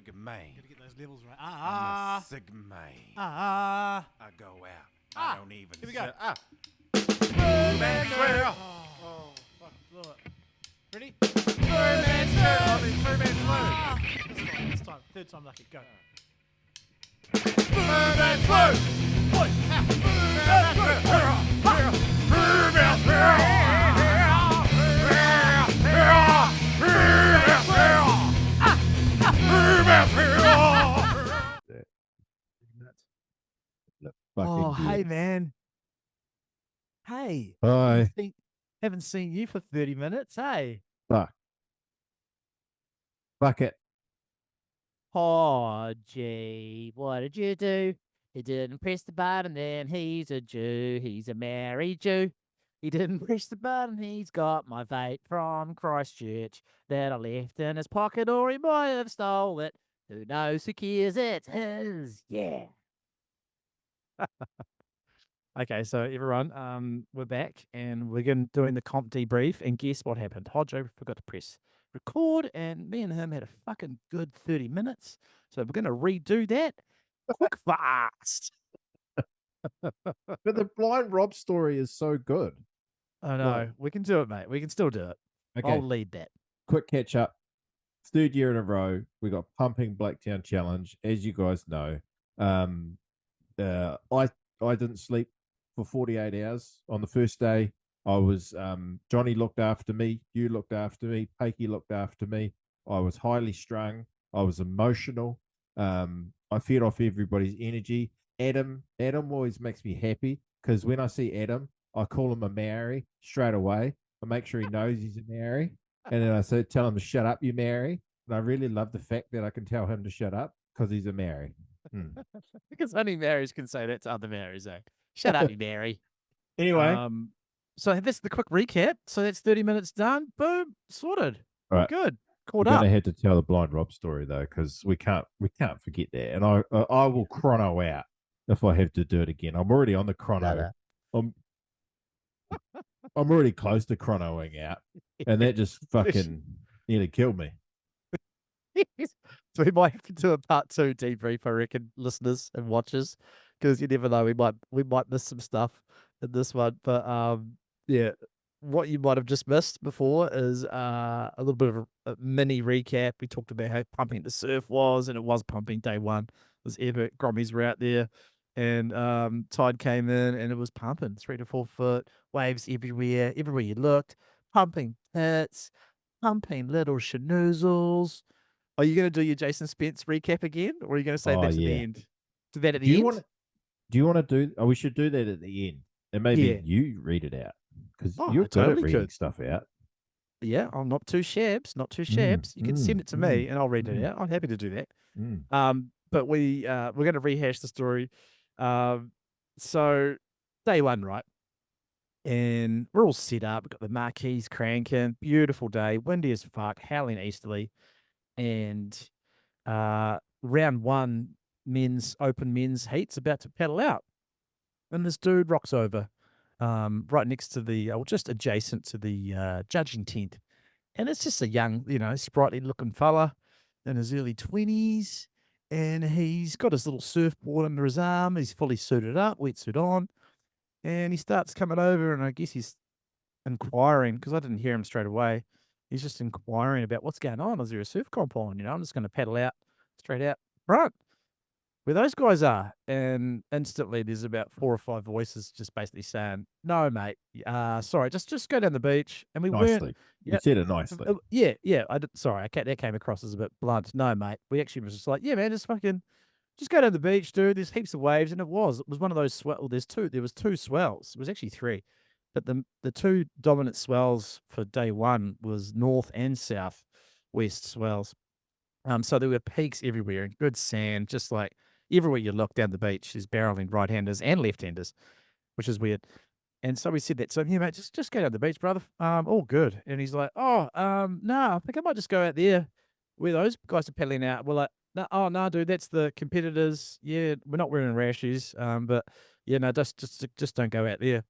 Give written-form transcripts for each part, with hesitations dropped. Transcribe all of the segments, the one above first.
Sigma. Gotta get those levels right. I'm a Sigma. I go out. I don't even. Here we go. Man Swoo. Oh, fuck, blew it. Ready? Man Swoo. Man Swoo. This time. Third time lucky. Go. Man Swoo. Oh, hey, man. Hey. Hi. Haven't seen you for 30 minutes, hey? Fuck it. Oh, gee. What did you do? He didn't press the button, then he's a Jew. He's a married Jew. He didn't press the button, he's got my vape from Christchurch that I left in his pocket, or he might have stole it. Who knows? Who cares? It's his. Yeah. Okay, so everyone, we're back and we're doing the comp debrief. And guess what happened? Hodgo forgot to press record, and me and him had a fucking good 30 minutes. So we're going to redo that quick fast. But the blind Rob story is so good. I know. We can do it, mate. We can still do it. Okay. I'll lead that. Quick catch up. Third year in a row, we got Pumping Blacktown Challenge. As you guys know, I didn't sleep for 48 hours on the first day. I was Johnny looked after me, you looked after me, Pakey looked after me. I was highly strung. I was emotional. I fed off everybody's energy. Adam always makes me happy because when I see Adam, I call him a Maori straight away. I make sure he knows he's a Maori. And then I tell him to shut up, you Maori. And I really love the fact that I can tell him to shut up because he's a Maori. Because only Marys can say that to other Marys, eh? Shut up, you Mary. Anyway. So that's the quick recap. So that's 30 minutes done. Boom, sorted. All right. Good. Caught We're up. going to have to tell the blind Rob story though, because we can't forget that. And I will chrono out if I have to do it again. I'm already on the chrono. I'm already close to chronoing out, and that just fucking nearly killed me. So we might have to do a part 2 debrief, I reckon, listeners and watchers, because you never know, we might miss some stuff in this one. But yeah, what you might have just missed before is a little bit of a mini recap. We talked about how pumping the surf was, and it was pumping day one. It was epic. Grommies were out there, and tide came in, and it was pumping 3 to 4 foot, waves everywhere you looked, pumping hits, pumping little schnoozles. Are you going to do your Jason Spence recap again, or are you going to save that to the end? Do that at the end? Do you want to do? Oh, we should do that at the end, and maybe you read it out because you're good at reading stuff out. Yeah, I'm not too shabs. You can send it to me, and I'll read it out. I'm happy to do that. But we're going to rehash the story. So day one, right? And we're all set up. We've got the marquees cranking. Beautiful day, windy as fuck, howling easterly. And round one, open men's heat's about to paddle out, and this dude rocks over right next to just adjacent to the judging tent, and it's just a young, sprightly looking fella in his early 20s, and he's got his little surfboard under his arm. He's fully suited up, wetsuit on, and he starts coming over, and I guess he's inquiring, because I didn't hear him straight away. He's just inquiring about what's going on. Is there a surf comp on? I'm just going to paddle out, straight out front, where those guys are. And instantly there's about 4 or 5 voices just basically saying, no, mate, sorry, just go down the beach. And we nicely. You said it nicely. Yeah. Sorry, that came across as a bit blunt. No, mate, we actually was just like, yeah, man, just go down the beach, dude. There's heaps of waves. And it was one of those swells. There was 2 swells. It was actually 3. But the 2 dominant swells for day one was north and south west swells. So there were peaks everywhere and good sand, just like everywhere you look down the beach. There's barreling right-handers and left-handers, which is weird. And so we said that. So, yeah, mate, just go down the beach, brother. All good. And he's like, no, I think I might just go out there where those guys are paddling out. We're like, no, dude, that's the competitors. Yeah, we're not wearing rashes. But yeah, no, just don't go out there.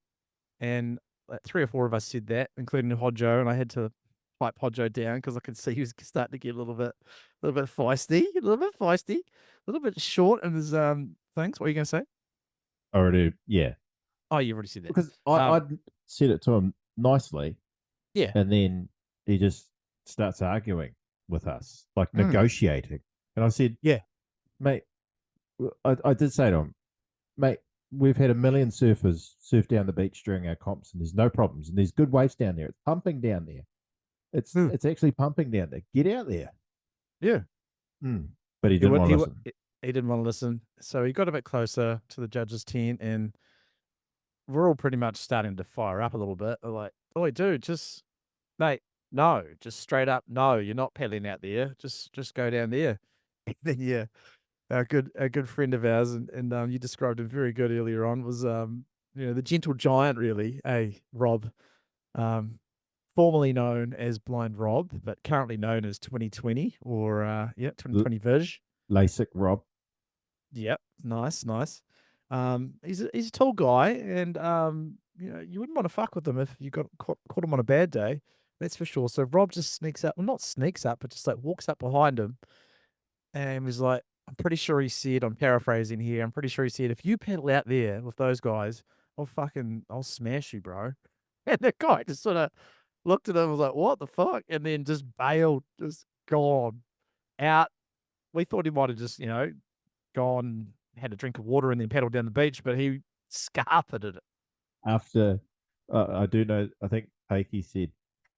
And 3 or 4 of us said that, including Hodgo, and I had to pipe Hodgo down because I could see he was starting to get a little bit feisty, a little bit short in his things. What are you going to say? Already, yeah. Oh, you already said that. Because I said it to him nicely, Yeah. and then he just starts arguing with us, like negotiating. And I said, Yeah, mate, I did say to him, mate, we've had a million surfers surf down the beach during our comps, and there's no problems, and there's good waves down there. It's pumping down there. It's actually pumping down there. Get out there. yeah. But he didn't want to listen. He didn't want to listen, so he got a bit closer to the judges' tent, and we're all pretty much starting to fire up a little bit. We're like, "Oi, dude, just mate, no, just straight up, no, you're not paddling out there. Just go down there." And then yeah, a good friend of ours, and you described him very good earlier on, was the gentle giant, really, Rob, formerly known as Blind Rob, but currently known as 2020 or 2020 Viz. LASIK Rob. Yep, nice. He's a tall guy, and you wouldn't want to fuck with him if you got caught him on a bad day. That's for sure. So Rob just sneaks up, well, not sneaks up, but just like walks up behind him, and was like, I'm pretty sure he said, I'm paraphrasing here, I'm pretty sure he said, if you paddle out there with those guys, I'll smash you, bro. And the guy just sort of looked at him and was like, what the fuck? And then just bailed, just gone out. We thought he might have just, gone, had a drink of water and then paddled down the beach, but he scarpeted it. After, I do know, I think Pakey said,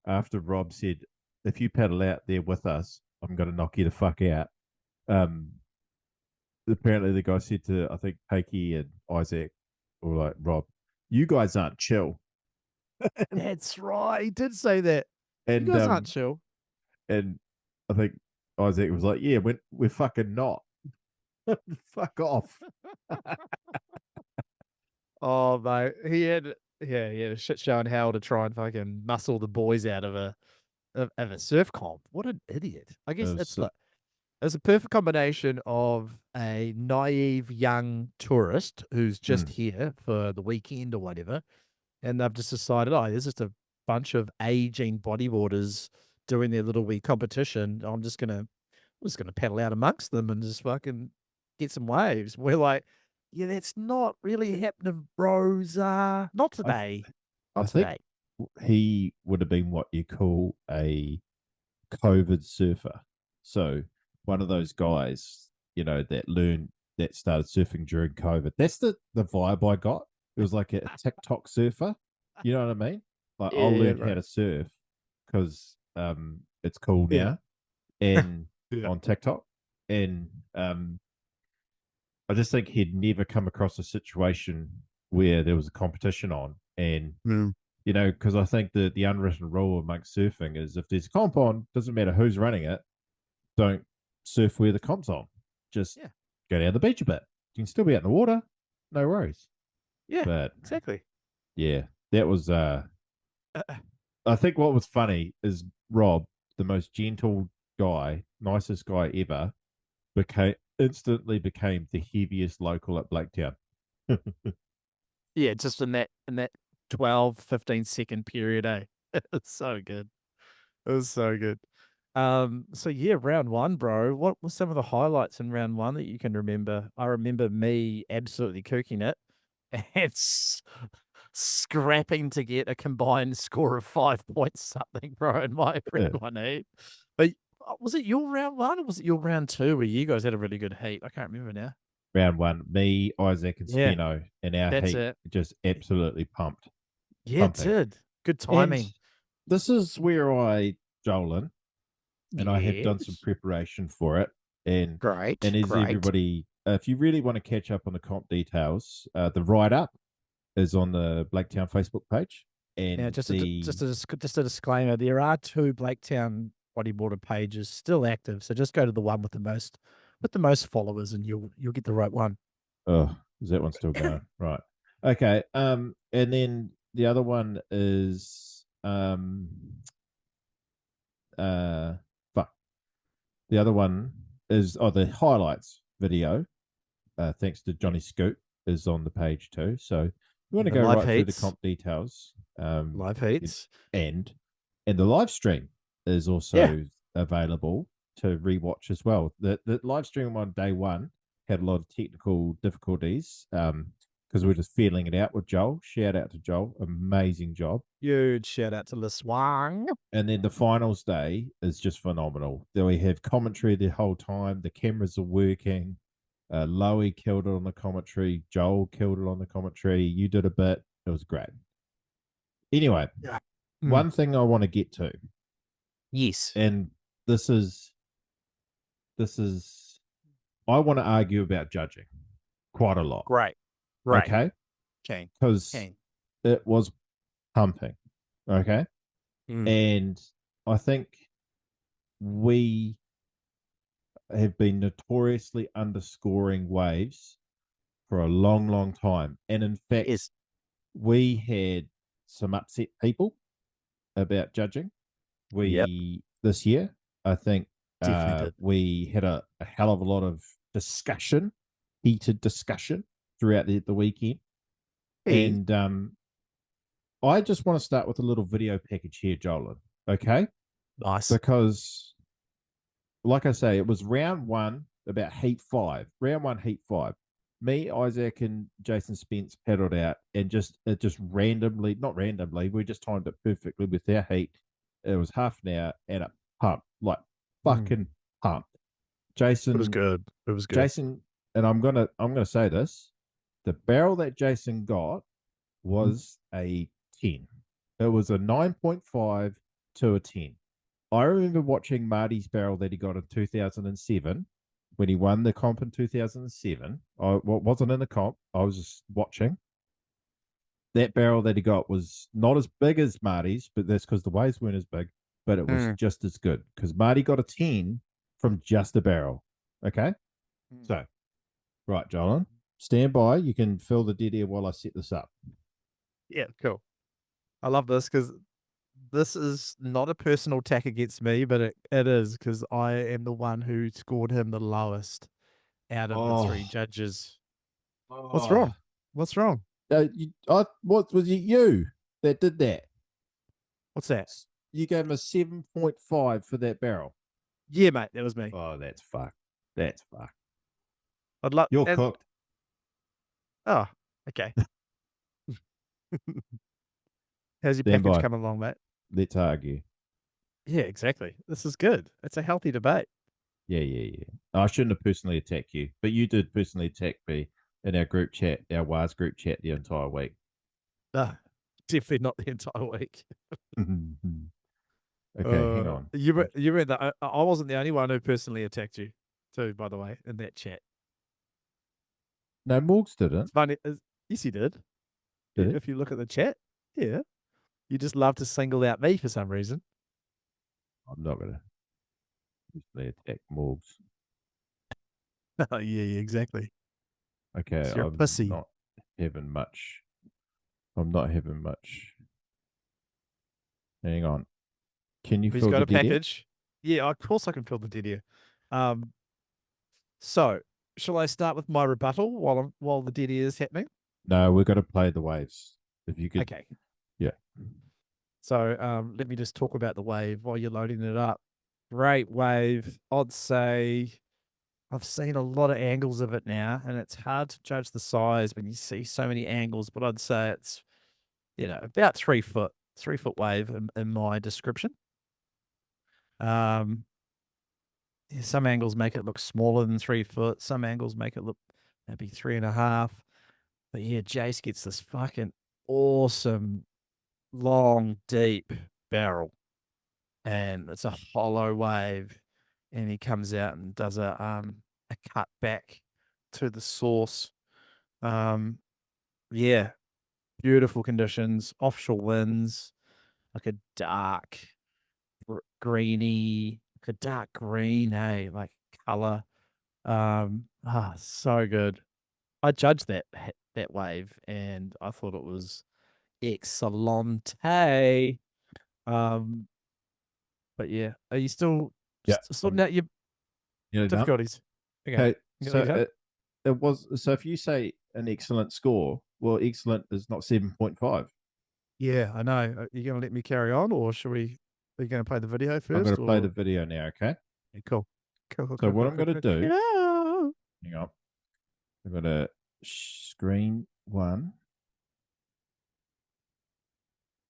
after Rob said, if you paddle out there with us, I'm going to knock you the fuck out. Apparently the guy said to, I think, Pakey and Isaac, or like, Rob, you guys aren't chill. That's right. He did say that. And you guys aren't chill. And I think Isaac was like, yeah, we're fucking not. Fuck off. Oh, mate. He had a shit show in hell to try and fucking muscle the boys out of a surf comp. What an idiot. I guess it's a perfect combination of a naive young tourist who's just here for the weekend or whatever, and they've just decided, there's just a bunch of aging bodyboarders doing their little wee competition. I'm just gonna paddle out amongst them and just fucking get some waves. We're like, yeah, that's not really happening, bros. Not today. I think he would have been what you call a COVID surfer. So one of those guys, that started surfing during COVID. That's the vibe I got. It was like a TikTok surfer. You know what I mean? Like, I'll learn how to surf because it's cool now, and on TikTok. And I just think he'd never come across a situation where there was a competition on. And, because I think the unwritten rule amongst surfing is if there's a comp on, doesn't matter who's running it, don't surf where the comp's on. Just go down the beach a bit. You can still be out in the water. No worries. Yeah, but, exactly. Yeah, that was... I think what was funny is Rob, the most gentle guy, nicest guy ever, instantly became the heaviest local at Blaketown. Yeah, just in that 12, 15 second period, eh? It's so good. It was so good. So yeah, round one, bro. What were some of the highlights in round one that you can remember? I remember me absolutely cooking it and scrapping to get a combined score of 5 points something, bro, in my round one heat. But was it your round one or was it your round two where you guys had a really good heat? I can't remember now. Round one, me, Isaac, and Spino in our heat just absolutely pumped. Yeah, it did. Good timing. And this is where I joel in, and I have done some preparation for it. And great. And everybody, if you really want to catch up on the comp details, the write-up is on the Blaketown Facebook page. And just a disclaimer: there are 2 Blaketown bodyboarder pages still active, so just go to the one with the most followers, and you'll get the right one. Oh, is that one still going? Right. Okay. And then the other one is The other one is the highlights video. Thanks to Johnny Scoot is on the page too. So you want to go right through the comp details. Live heats and the live stream. is also available to rewatch as well. The live stream on day one had a lot of technical difficulties because we're just feeling it out with Joel. Shout out to Joel, amazing job. Huge shout out to Liswang. And then the finals day is just phenomenal. Then we have commentary the whole time. The cameras are working. Lowy killed it on the commentary. Joel killed it on the commentary. You did a bit. It was great. Anyway, one thing I want to get to. Yes. And this is I want to argue about judging quite a lot. Right. Okay. Because it was pumping. Okay. And I think we have been notoriously underscoring waves for a long, long time. And in fact, we had some upset people about judging. This year, I think we had a hell of a lot of discussion, heated discussion throughout the weekend. And I just want to start with a little video package here, Jolin. Okay? Nice. Because, like I say, it was round one, about heat 5. Round 1, heat 5. Me, Isaac, and Jason Spence paddled out, and it just randomly, not randomly, we just timed it perfectly with our heat. It was half an hour, and it pumped, like fucking pumped. Jason, it was good. It was good. Jason, and I'm gonna say this: the barrel that Jason got was a 10. It was a 9.5 to a 10. I remember watching Marty's barrel that he got in 2007 when he won the comp in 2007. I wasn't in the comp. I was just watching. That barrel that he got was not as big as Marty's, but that's because the waves weren't as big, but it was just as good because Marty got a 10 from just a barrel. Okay? So, right, Jolin, stand by. You can fill the dead air while I set this up. Yeah, cool. I love this because this is not a personal attack against me, but it is because I am the one who scored him the lowest out of the 3 judges. What's wrong? What's wrong? What was it you that did that? What's that? You gave him a 7.5 for that barrel. Yeah, mate, that was me. Oh, that's fucked. That's fucked. You're cooked. Oh, okay. How's your package coming along, mate? Let's argue. Yeah, exactly. This is good. It's a healthy debate. Yeah. I shouldn't have personally attacked you, but you did personally attack me in our group chat, our WAS group chat the entire week. Definitely not the entire week. Okay, hang on. You were the, I wasn't the only one who personally attacked you, too, by the way, in that chat. No, Morgs didn't. It's funny. Yes, he did. Did if you look at the chat, yeah. You just love to single out me for some reason. I'm not going to personally attack Morgs. Yeah, exactly. Okay, You're a pussy. I'm not having much. Hang on. Can you fill the dead package? Yeah, of course I can fill the dead air. So, shall I start with my rebuttal while the dead air is happening? No, we're going to play the waves. If you could. Okay. Yeah. So, let me just talk about the wave while you're loading it up. Great wave. I'd say I've seen a lot of angles of it now, and it's hard to judge the size when you see so many angles, but I'd say it's, about 3 foot wave in my description. Some angles make it look smaller than 3 foot. Some angles make it look maybe 3.5. But yeah, Jace gets this fucking awesome, long, deep barrel, and it's a hollow wave, and he comes out and does a cut back to the source. Yeah, beautiful conditions, offshore winds, like a dark greeny, like a dark green, hey, like color. So good. I judged that wave, and I thought it was excellent. But yeah, are you still sorting out your difficulties? Okay, so it was. So if you say an excellent score, well, excellent is not 7.5. Yeah, I know. Are you going to let me carry on, or should we Are you going to play the video first? I'm going to play or- the video now, okay? Yeah, cool. Cool. So what I'm going to do, Yeah. hang on. I'm going to screen one,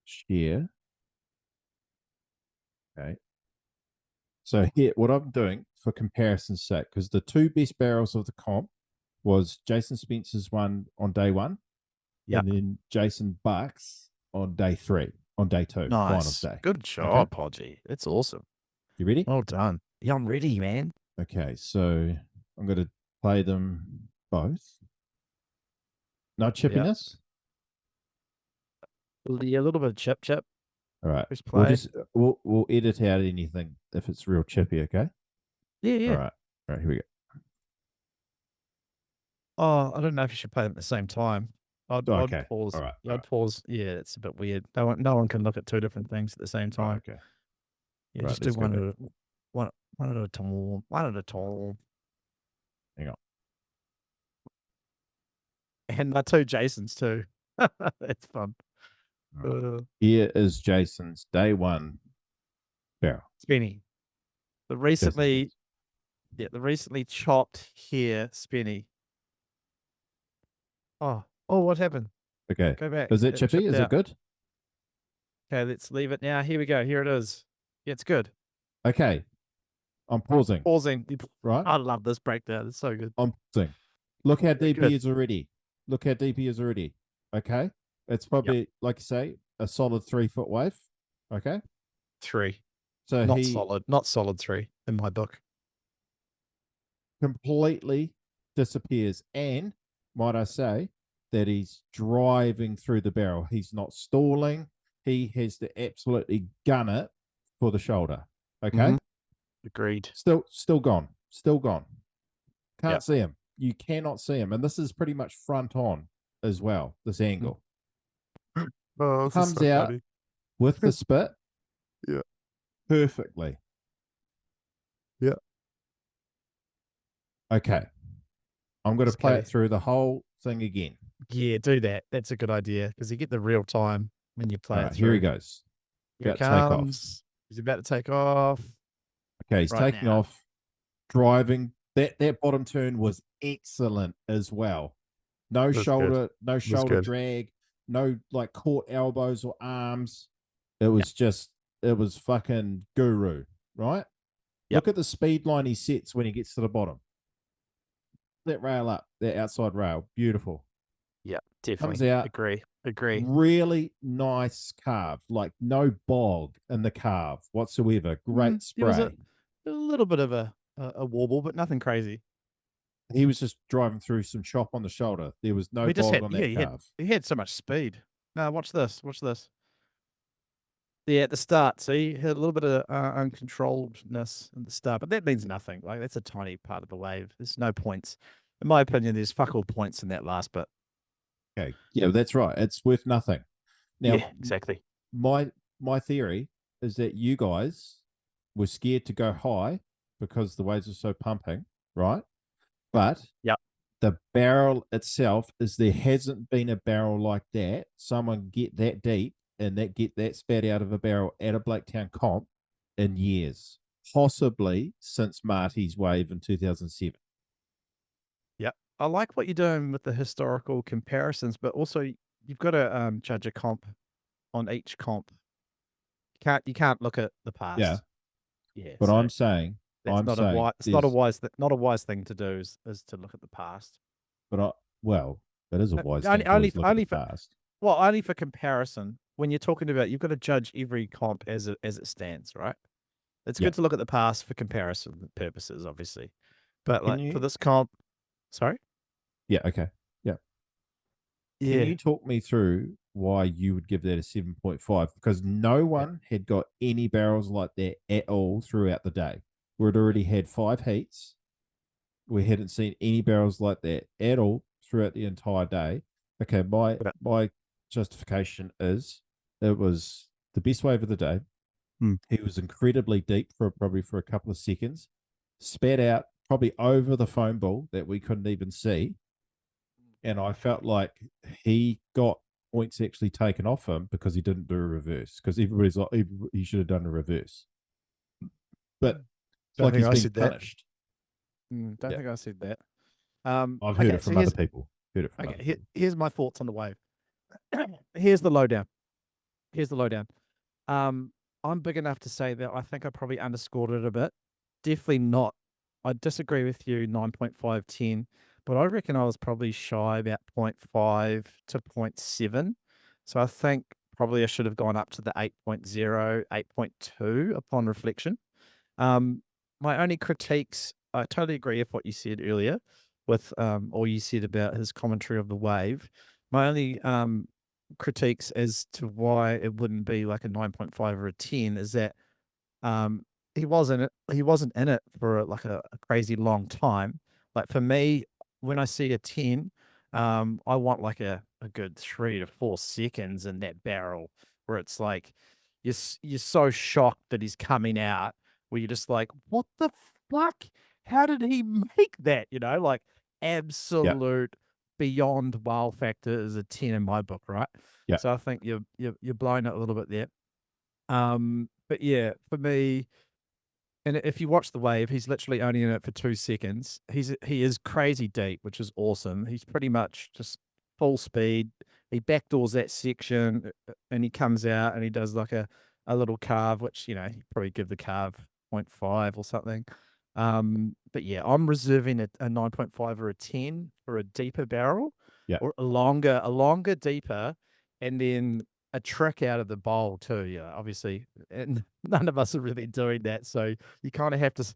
share. Okay. So here, what I'm doing for comparison's sake, because the two best barrels of the comp was Jason Spencer's one on day one, Yeah. and then Jason Buck's on day three, on day two, finals Nice. day. Good job, Podgy. That's awesome. You ready? Well done. Yeah, I'm ready, man. Okay, so I'm going to play them both. No chippiness? Yeah, a little bit of chip. All right. Press We'll play. just we'll edit out anything if it's real chippy, okay? Yeah. All right. All right, here we go. Oh, I don't know if you should play them at the same time. I'd pause. All right. Yeah, I'd pause. Yeah, it's a bit weird. No one can look at two different things at the same time. Oh, okay. Yeah, Right, just do let's go one back. at a time. One at a time. Hang on. And my two Jasons too. That's fun. Right. Here is Jason's day one barrel. Spinny. The recently chopped hair Spinny. Oh, what happened? Okay. Go back. Is it chippy? Is it good? Okay, let's leave it now. Here we go. Here it is. Yeah, it's good. Okay. I'm pausing. Right. I love this breakdown. It's so good. I'm pausing. Look how deep good. he is already. Look how deep he is already. Okay. It's probably, like you say, a solid 3 foot wave. Okay. 3. So not solid 3 in my book. Completely disappears. And might I say that he's driving through the barrel. He's not stalling. He has to absolutely gun it for the shoulder. Okay. Mm-hmm. Agreed. Still gone. Can't see him. You cannot see him. And this is pretty much front on as well, this angle. Oh, comes so out funny. With the spit. Yeah. Perfectly. Yeah. Okay. I'm going to play it through the whole thing again. Yeah, do that. That's a good idea because you get the real time when you play it through. Here he goes. Here it comes. He's about to take off. Okay, he's taking off. Driving. That bottom turn was excellent as well. No shoulder drag. No like caught elbows or arms. It was it was fucking guru, right? Yep. Look at the speed line he sets when he gets to the bottom. That rail up, that outside rail, beautiful. Yeah, definitely. Comes out. Agree. Really nice carve, like no bog in the carve whatsoever. Great spray. There was a little bit of a wobble, but nothing crazy. He was just driving through some chop on the shoulder. There was no bog on that carve. He had so much speed. No, watch this. Yeah, at the start, see, he had a little bit of uncontrolledness at the start, but that means nothing. Like, that's a tiny part of the wave. There's no points. In my opinion, there's fuck all points in that last bit. Okay. Yeah, that's right. It's worth nothing. Now, yeah, exactly. My theory is that you guys were scared to go high because the waves are so pumping, right? But the barrel itself there hasn't been a barrel like that. Someone get that deep and get that spat out of a barrel at a Blaketown comp in years, possibly since Marty's wave in 2007. Yeah, I like what you're doing with the historical comparisons, but also you've got to judge a comp on each comp. You can't look at the past. Yeah. But so I'm saying it's not a wise thing to do is to look at the past. But that is a wise thing to look at the past. Well, only for comparison. When you're talking about, you've got to judge every comp as it stands, right? It's good to look at the past for comparison purposes, obviously. But for this comp, sorry. Yeah. Okay. Yeah. Can you talk me through why you would give that a 7.5? Because no one had got any barrels like that at all throughout the day. We'd already had 5 heats. We hadn't seen any barrels like that at all throughout the entire day. Okay, my justification is it was the best wave of the day. He was incredibly deep for a couple of seconds, spat out probably over the foam ball that we couldn't even see. And I felt like he got points actually taken off him because he didn't do a reverse. Because everybody's like, he should have done a reverse. But it's Don't like think he's I being said that. punished. Don't Yeah. think I said that. I've heard Okay, it so from other people. here's my thoughts on the wave. Here's the lowdown. Here's the lowdown. I'm big enough to say that I think I probably underscored it a bit. Definitely not. I disagree with you, 9.5, 10, but I reckon I was probably shy about 0.5 to 0.7. So I think probably I should have gone up to the 8.0, 8.2 upon reflection. My only critiques, I totally agree with what you said earlier with or you said about his commentary of the wave. My only critiques as to why it wouldn't be like a 9.5 or a 10 is that he wasn't in it for like a crazy long time. Like for me, when I see a 10, I want like a good 3 to 4 seconds in that barrel where it's like you're so shocked that he's coming out where you're just like, what the fuck? How did he make that? Like absolute beyond wow factor is a 10 in my book, right? Yeah. So I think you're blowing it a little bit there. But yeah, for me, and if you watch the wave, he's literally only in it for 2 seconds. He is crazy deep, which is awesome. He's pretty much just full speed. He backdoors that section and he comes out and he does like a little carve, which, he'd probably give the carve 0.5 or something. But yeah, I'm reserving a 9.5 or a 10 for a deeper barrel. Yeah. Or a longer, deeper, and then a trick out of the bowl too. Yeah, obviously, and none of us are really doing that. So you kind of have to,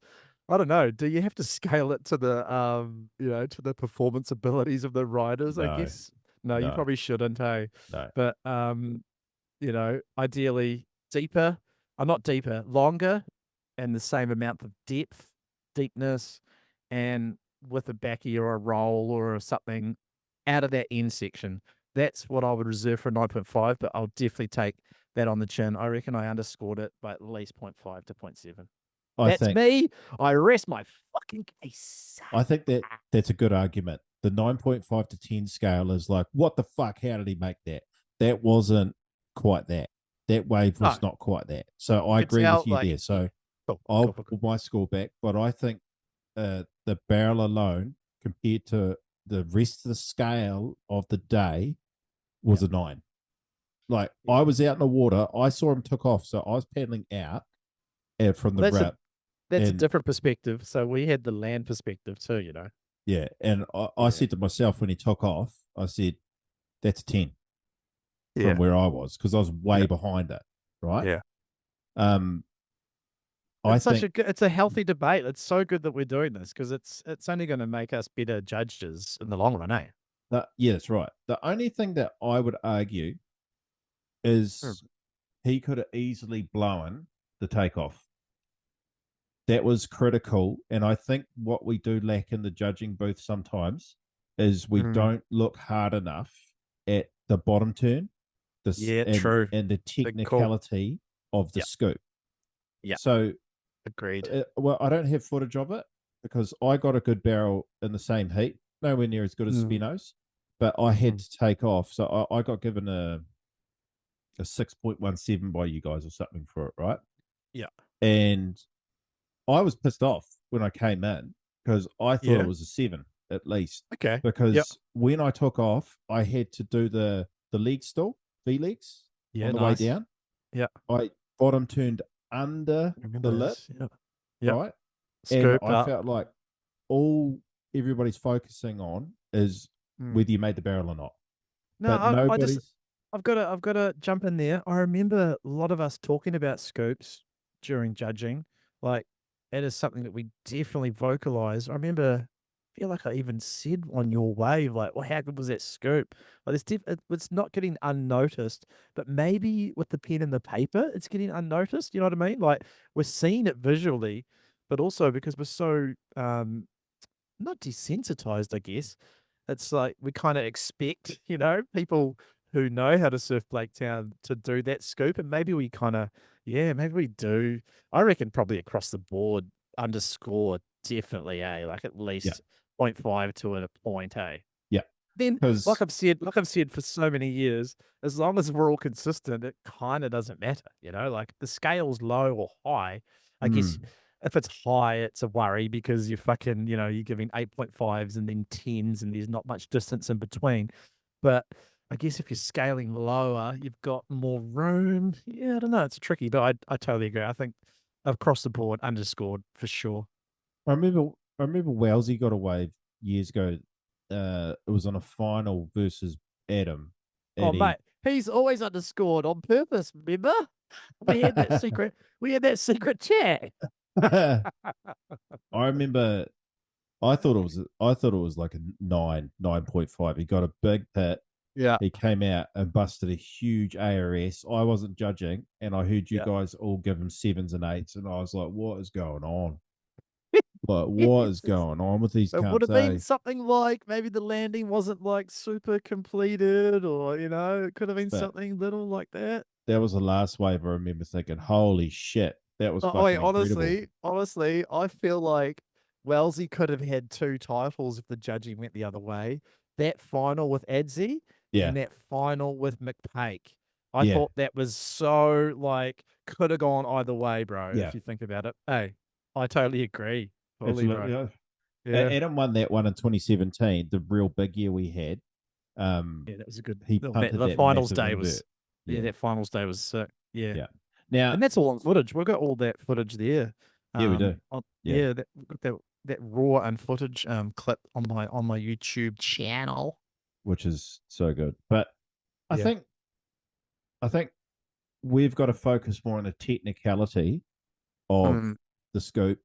I don't know, do you have to scale it to the, to the performance abilities of the riders? I No. guess. No, you No. probably shouldn't, hey. No. But, ideally deeper, not deeper, longer, and the same amount of deepness, and with a backy or a roll or something out of that end section. That's what I would reserve for a 9.5, but I'll definitely take that on the chin. I reckon I underscored it by at least 0.5 to 0.7. That's me. I rest my fucking case. I think that's a good argument. The 9.5 to 10 scale is like, what the fuck? How did he make that? That wasn't quite that. That wave was not quite that. So I agree with you there. So I'll pull my score back, but I think the barrel alone compared to the rest of the scale of the day was a 9. Like I was out in the water, I saw him took off, so I was paddling out from the rip. That's a different perspective. So we had the land perspective too, Yeah, and I said to myself when he took off, I said, "That's a 10." From where I was, because I was way behind it, right? Yeah. It's a healthy debate. It's so good that we're doing this because it's only going to make us better judges in the long run, eh? Yeah, that's right. The only thing that I would argue is he could have easily blown the takeoff. That was critical, and I think what we do lack in the judging booth sometimes is we don't look hard enough at the bottom turn. True. And the technicality of the scoop. Yeah. So, agreed. Well, I don't have footage of it because I got a good barrel in the same heat, nowhere near as good as Spino's, but I had to take off. So I got given a 6.17 by you guys or something for it, right? Yeah. And I was pissed off when I came in because I thought it was a 7 at least. Okay. Because when I took off, I had to do the leg stall. V-legs on the way down. Yeah. I bottom turned under the lip. Yeah. Right. Scoop and I felt like all everybody's focusing on is whether you made the barrel or not. No, but nobody's. I've got to jump in there. I remember a lot of us talking about scoops during judging. Like it is something that we definitely vocalize. I remember feel like I even said on your wave, like, well, how good was that scoop? Like, it's not getting unnoticed, but maybe with the pen and the paper, it's getting unnoticed. You know what I mean? Like, we're seeing it visually, but also because we're so not desensitized, I guess. It's like we kind of expect, people who know how to surf Blaketown to do that scoop, and maybe we kind of, maybe we do. I reckon probably across the board, underscore definitely, like at least 0.5 to a point, Yeah. then, because like I've said for so many years, as long as we're all consistent, it kind of doesn't matter. Like if the scale's low or high. I guess if it's high, it's a worry because you're fucking, you're giving 8.5s and then 10s, and there's not much distance in between. But I guess if you're scaling lower, you've got more room. Yeah, I don't know. It's tricky, but I totally agree. I think across the board, underscored for sure. I remember Wowsy got away years ago. It was on a final versus Adam. Oh, And mate, he's always underscored on purpose. Remember, we had that secret. We had that secret chat. I remember. I thought it was like a 9.5. He got a big hit. Yeah, He came out and busted a huge ARS. I wasn't judging, and I heard you Yeah. guys all give him 7s and 8s, and I was like, "What is going on? What is going on with these it would have cunts?" been something like maybe the landing wasn't like super completed, or it could have been But something little like that. that was the last wave I remember thinking, "Holy shit, that was Oh, wait, fucking incredible." honestly, I feel like Wellesley could have had 2 titles if the judging went the other way. That final with Adzi Yeah, and that final with McPake. I yeah, thought that was so could have gone either way, bro. yeah, If you think about it, hey, I totally agree, fully, bro. absolutely. Yeah. Yeah, Adam won that one in 2017, the real big year we had. yeah, that was a good. He Little punted the that finals massive day invert. was, that finals day was sick. Yeah. Yeah. Now, And that's all on footage. We've got all that footage there. yeah, we do. Yeah. We've got that raw and footage clip on my YouTube channel. Which is so good. But I Yeah. think I think we've got to focus more on the technicality of Mm. the scoop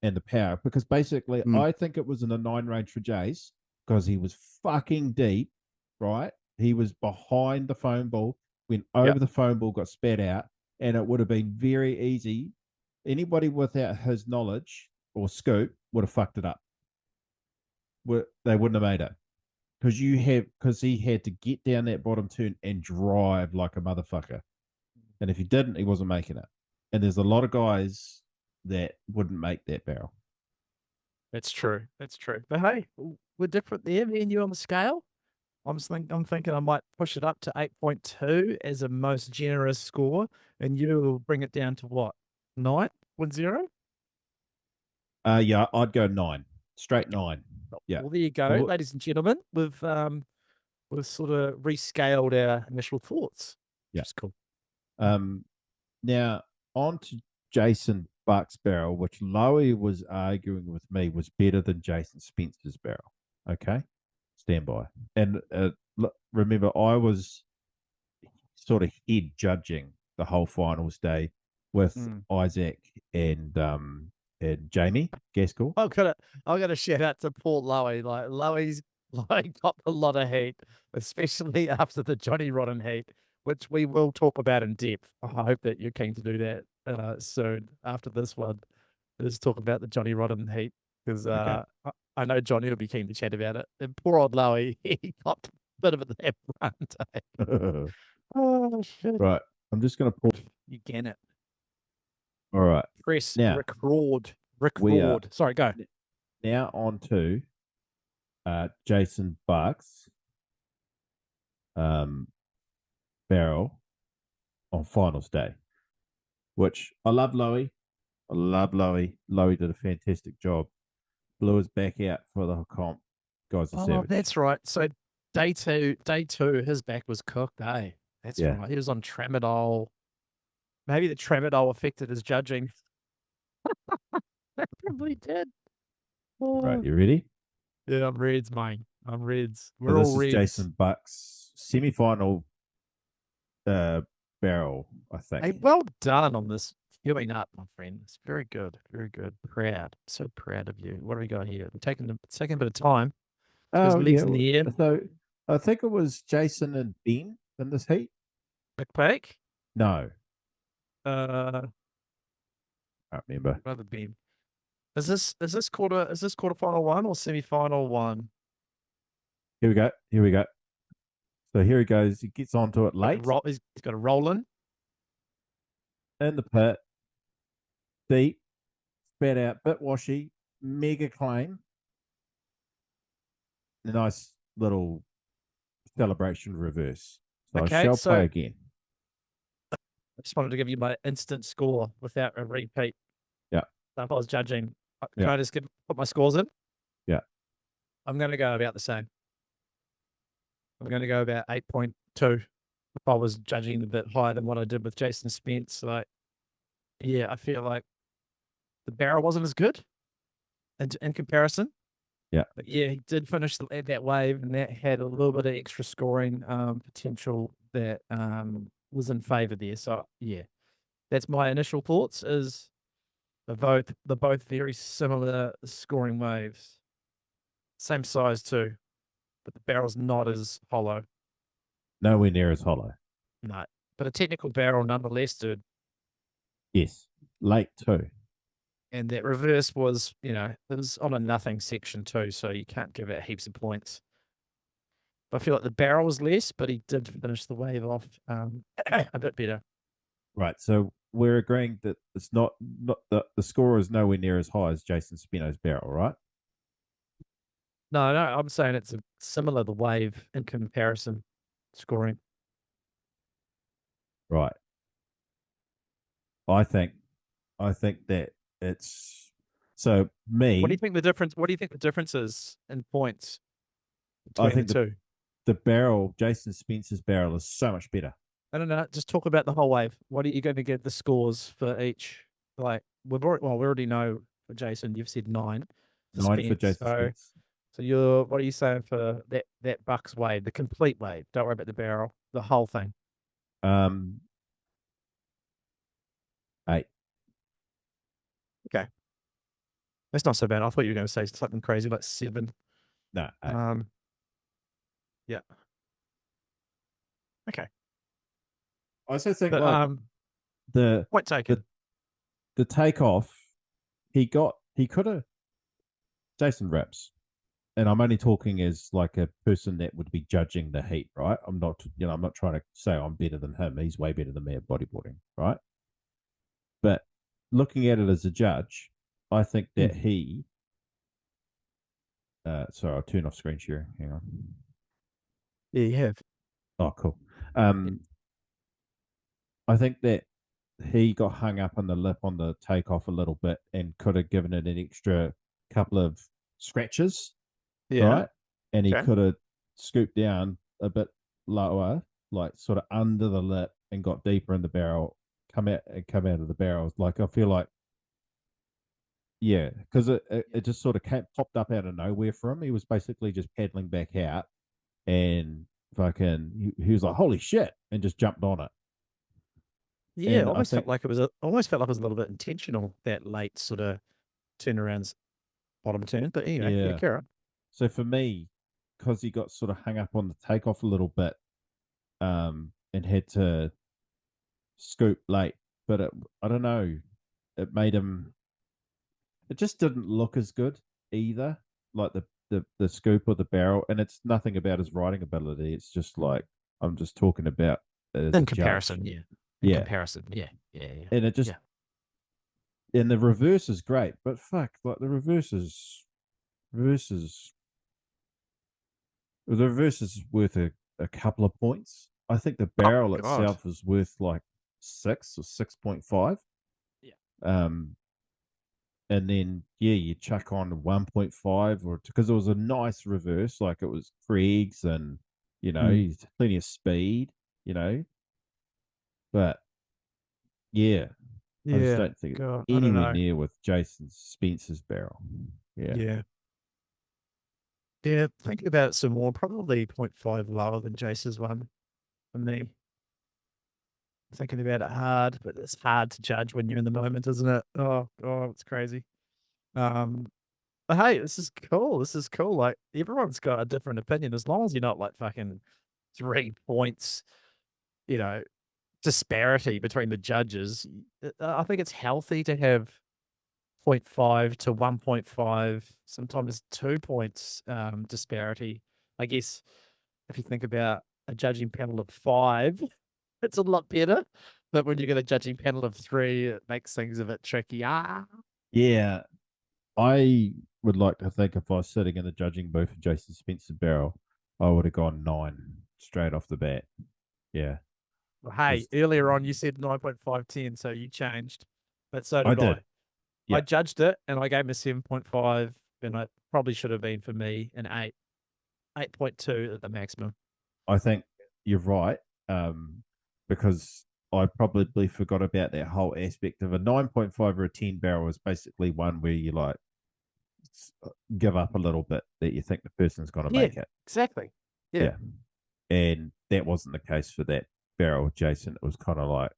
and the power, because basically Mm. I think it was in a 9 range for Jace because he was fucking deep, right? He was behind the foam ball, went over the foam ball, got spat out, and it would have been very easy. Anybody without his knowledge or scoop would have fucked it up. They wouldn't have made it because he had to get down that bottom turn and drive like a motherfucker. And if he didn't, he wasn't making it. And there's a lot of guys that wouldn't make that barrel. That's true. That's true. But hey, we're different there, me and you on the scale. I'm thinking I might push it up to 8.2 as a most generous score, and you will bring it down to what? 9.0? Yeah, I'd go 9, straight 9. Yeah. Well, there you go, Well, ladies and gentlemen. We've sort of rescaled our initial thoughts, which Yeah. is cool. Now on to Jason Buck's barrel, which Lowy was arguing with me was better than Jason Spencer's barrel. Okay, stand by. And remember, I was sort of head judging the whole finals day with Isaac and Jamie Gaskell. I gotta shout out to Paul Lowy. Like Lowy's got a lot of heat, especially after the Johnny Rodden heat, which we will talk about in depth. I hope that you're keen to do that soon after this one. Let's talk about the Johnny Rodden heat because I know Johnny will be keen to chat about it. And poor old Lowy, he got a bit of a that front. Oh shit! Right, I'm just going to pull. You get it. All right, Press now record. we are Sorry, go. now on to Jason Buck's barrel on finals day, which I love Lowy. I love Lowy. Lowy did a fantastic job. Blew his back out for the comp. Guys are savage. That's right. So day two, his back was cooked, eh? That's right. He was on tramadol. Maybe the tramadol affected his judging. That probably did. Right, you ready? Yeah, I'm Reds, mate. I'm Reds. So this is Jason Buck's semi-final barrel, I think. Hey, well done on this queuing up, my friend. It's very good. Very good. Proud. So proud of you. What do we got here? We're taking a second bit of time. Oh, legs in the air. So I think it was Jason and Ben in this heat. McPake? No. I can't remember. Rather Ben. Is this quarterfinal one or semi-final one? Here we go. So here he goes. He gets onto it late. He's got a roll in the pit. Deep. Spat out. Bit washy. Mega claim. A nice little celebration reverse. So I Okay, shall so play again. I just wanted to give you my instant score without a repeat. Yeah. So if I was judging, Yeah. can I just put my scores in? Yeah. I'm going to go about the same. I'm going to go about 8.2 if I was judging a bit higher than what I did with Jason Spence. Like, yeah, I feel like the barrel wasn't as good in comparison. Yeah. But yeah, he did finish that wave, and that had a little bit of extra scoring potential that was in favour there. So yeah, that's my initial thoughts. Is they're both very similar scoring waves, same size too, but the barrel's not as hollow. Nowhere near as hollow. No, but a technical barrel nonetheless, dude. Yes. Late too. And that reverse was, it was on a nothing section too, so you can't give it heaps of points. But I feel like the barrel was less, but he did finish the wave off a bit better. Right. So we're agreeing that it's not the score is nowhere near as high as Jason Spino's barrel, right? No, I'm saying it's similar the wave in comparison scoring. Right. I think that it's so me. What do you think the difference? What do you think the difference is in points I between think the two? the barrel, Jason Spence's barrel, is so much better. I don't know. Just talk about the whole wave. What are you going to give the scores for each? Like we already know for Jason. You've said 9. 9 for Jason Spence. So what are you saying for that Bucks wave, the complete wave? Don't worry about the barrel, the whole thing. 8. Okay, that's not so bad. I thought you were going to say something crazy like 7. No. 8. Yeah. Okay. I also think But, the point taken. The takeoff, he could have Jason Rips, and I'm only talking as like a person that would be judging the heat, right? I'm not trying to say I'm better than him. He's way better than me at bodyboarding, right? But looking at it as a judge, I think that he. Sorry, I'll turn off screen sharing. Hang on. Yeah, you have. Oh, cool. I think that he got hung up on the lip on the takeoff a little bit and could have given it an extra couple of scratches, right? And he could have scooped down a bit lower, like sort of under the lip, and got deeper in the barrel, come out of the barrel. Like I feel like, yeah, because it just sort of popped up out of nowhere for him. He was basically just paddling back out, and fucking he was like, "Holy shit!" and just jumped on it. Yeah, And almost felt like it was a little bit intentional, that late sort of turnarounds, bottom turn. But anyway, yeah, carry on. So for me, because he got sort of hung up on the takeoff a little bit, and had to scoop late, but I don't know, it made him. It just didn't look as good either, like the scoop or the barrel, and it's nothing about his riding ability. It's just like I'm just talking about in comparison, yeah. In comparison, yeah. And it just, and the reverse is great, but fuck, like the reverse is worth a couple of points. I think the barrel itself is worth like 6 or 6.5. Yeah. And then you chuck on 1.5 or because it was a nice reverse, like it was Craig's, and he's plenty of speed, but I just don't think it's anywhere near with Jason Spence's barrel. Yeah, thinking about it some more, probably 0.5 lower than Jace's one for me. Thinking about it hard, but it's hard to judge when you're in the moment, isn't it? Oh, it's crazy. But hey, this is cool. Like, everyone's got a different opinion. As long as you're not like fucking 3 points, disparity between the judges. I think it's healthy to have 0.5 to 1.5, sometimes 2 points disparity. I guess if you think about a judging panel of 5, it's a lot better. But when you get a judging panel of 3, it makes things a bit tricky. Yeah. I would like to think if I was sitting in the judging booth for Jason Spencer barrel, I would have gone 9 straight off the bat. Yeah. Well, hey, earlier on you said 9.510, so you changed, but so did I. did. I Yep. judged it and I gave him a 7.5, and it probably should have been for me an 8.2 at the maximum. I think you're right, because I probably forgot about that whole aspect of a 9.5 or a 10 barrel is basically one where you like give up a little bit that you think the person's going to make it. Exactly. Yeah. And that wasn't the case for that barrel, Jason. It was kind of like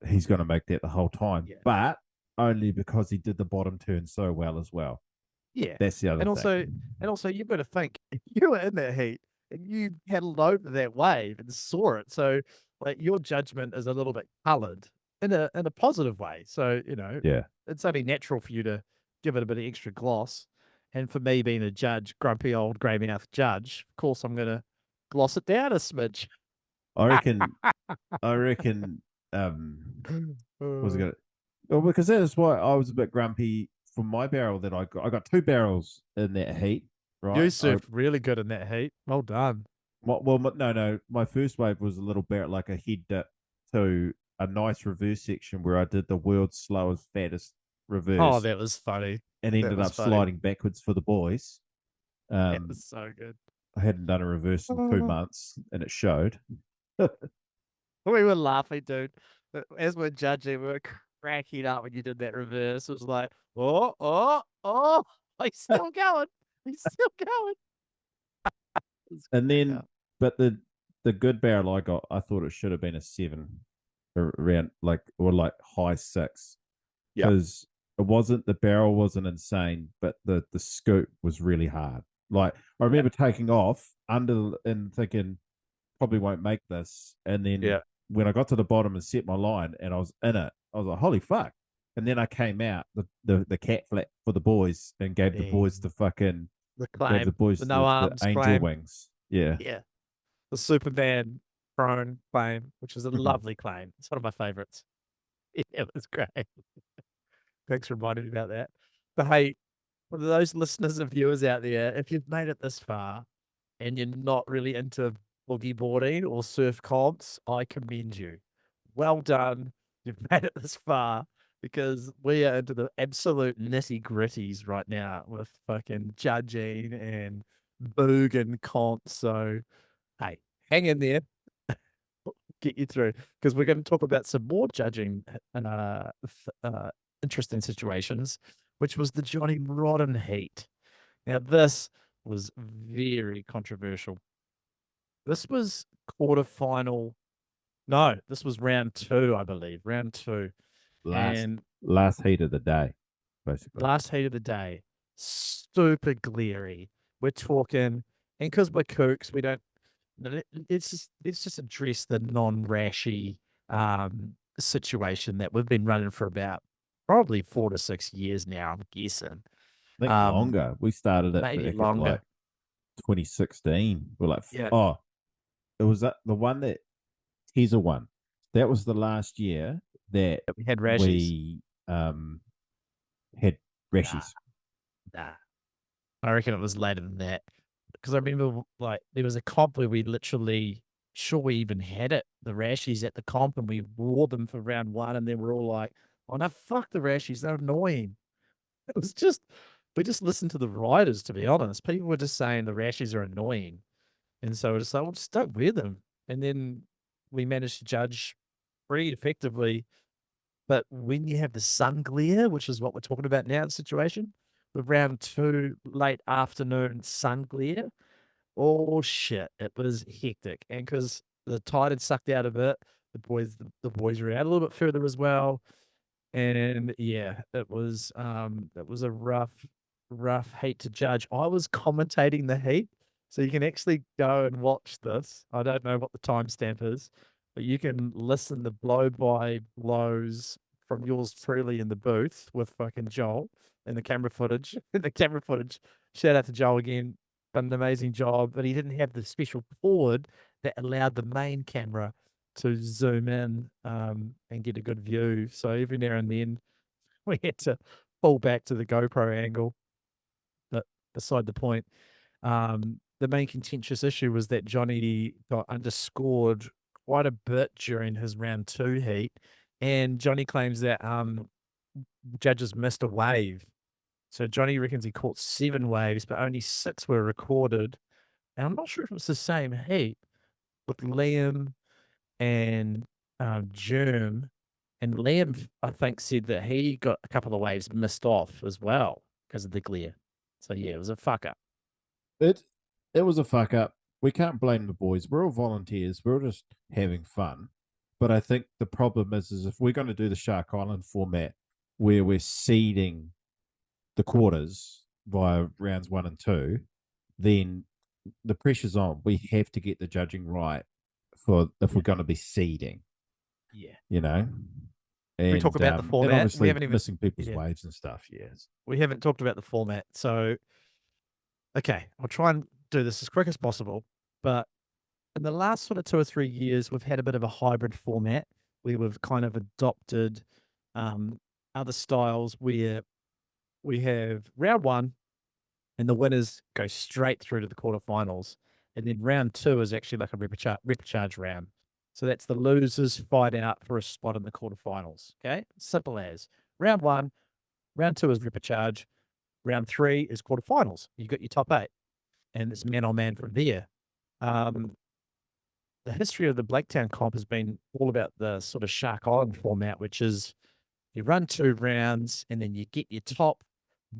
he's going to make that the whole time, but only because he did the bottom turn so well as well. Yeah. That's the other thing. And also you've got to think, you were in that heat and you paddled over that wave and saw it. So like your judgment is a little bit coloured in a positive way. So, you know, it's only natural for you to give it a bit of extra gloss. And for me being a judge, grumpy old grey mouth judge, of course I'm going to gloss it down a smidge. I reckon, was it gonna, well, because that's why I was a bit grumpy for my barrel that I got 2 barrels in that heat, right? You surfed really good in that heat. Well done. Well, no. My first wave was a little bit like a head dip to a nice reverse section where I did the world's slowest, fattest reverse. Oh, that was funny. And ended up sliding backwards for the boys. That was so good. I hadn't done a reverse in 2 months, and it showed. We were laughing, dude. As we're judging, we were cracking up when you did that reverse. It was like, oh, he's still going. He's still going. And then, but the good barrel I got, I thought it should have been a 7, around like high 6, because the barrel wasn't insane, but the scoop was really hard. Like I remember taking off under and thinking probably won't make this, and then when I got to the bottom and set my line and I was in it, I was like, holy fuck. And then I came out the cat flap for the boys and gave the boys the fucking claim, the boys the no arms the angel claim. wings. Yeah. The Superman prone claim, which is a lovely claim. It's one of my favorites. It was great. Thanks for reminding me about that. But hey, for those listeners and viewers out there, if you've made it this far and you're not really into boogie boarding or surf comps, I commend you. Well done. You've made it this far, because we are into the absolute nitty gritties right now with fucking judging and boog and comps. So, hey, hang in there. Get you through, because we're going to talk about some more judging interesting situations, which was the Johnny Rodden heat. Now, this was very controversial. This was quarterfinal. No, this was round 2, I believe. Round 2. Last heat of the day, basically. Last heat of the day. Super glary. We're talking, and because we're kooks, we don't. Let's just address the non-rashy situation that we've been running for about probably 4 to 6 years now, I'm guessing. I think longer. We started it maybe back longer. at like 2016. We're like, it was the one that teaser one. That was the last year that we had rashes. We had rashes. Nah. I reckon it was later than that, because I remember like there was a comp where we literally, sure we even had it, the rashies at the comp, and we wore them for round 1, and then we're all like, oh no, fuck the rashies, they're annoying. It was just, we just listened to the riders, to be honest. People were just saying the rashies are annoying, and so we're just like, well, just don't wear them. And then we managed to judge pretty effectively. But when you have the sun glare, which is what we're talking about now, the situation, with round 2, late afternoon sun glare, oh shit, it was hectic. And because the tide had sucked out a bit, the boys were out a little bit further as well. And yeah, it was a rough heat to judge. I was commentating the heat, so you can actually go and watch this. I don't know what the timestamp is, but you can listen to blow by blows from yours truly in the booth with fucking Joel and the camera footage. Shout out to Joel again. Done an amazing job, but he didn't have the special cord that allowed the main camera to zoom in and get a good view. So every now and then we had to pull back to the GoPro angle. But beside the point, the the main contentious issue was that Johnny got underscored quite a bit during his round 2 heat, and Johnny claims that judges missed a wave. So Johnny reckons he caught 7 waves, but only 6 were recorded. And I'm not sure if it's the same heat with Liam and Germ. And Liam, I think, said that he got a couple of waves missed off as well because of the glare. So yeah, it was a fuck up. It was a fuck up. We can't blame the boys. We're all volunteers. We're all just having fun. But I think the problem is if we're going to do the Shark Island format where we're seeding the quarters via rounds 1 and 2, then the pressure's on. We have to get the judging right if we're going to be seeding. Yeah. You know? And, we talk about the format. And obviously we haven't even missing people's waves and stuff. Yes. We haven't talked about the format. So, okay, I'll try and do this as quick as possible. But in the last sort of 2 or 3 years, we've had a bit of a hybrid format where we've kind of adopted other styles where we have round 1 and the winners go straight through to the quarterfinals. And then round 2 is actually like a repecharge round. So that's the losers fight out for a spot in the quarterfinals. Okay, simple as. Round 1, round 2 is repecharge, round 3 is quarterfinals. You got your top 8, and it's man on man from there. The history of the Blaketown comp has been all about the sort of Shark Island format, which is you run 2 rounds and then you get your top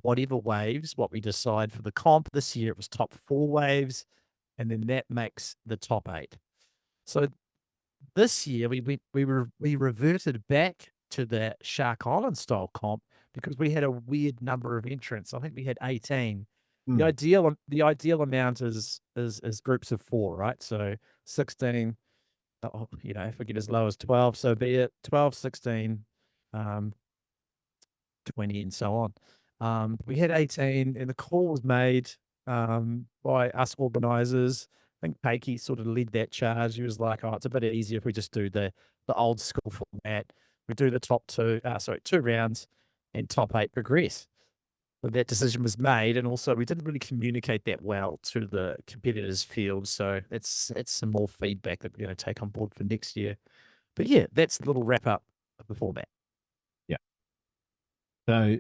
whatever waves, what we decide for the comp. This year it was top 4 waves, and then that makes the top 8. So this year we reverted back to the Shark Island style comp because we had a weird number of entrants. I think we had 18. The ideal amount is groups of 4, right? So 16, if we get as low as 12, so be it 12, 16, 20, and so on. We had 18, and the call was made by us organisers. I think Pakey sort of led that charge. He was like, "Oh, it's a bit easier if we just do the old school format. We do the top 2 rounds, and top 8 progress." But that decision was made, and also we didn't really communicate that well to the competitors' field. So it's some more feedback that we're going to take on board for next year. But yeah, that's the little wrap up of the format. Yeah. So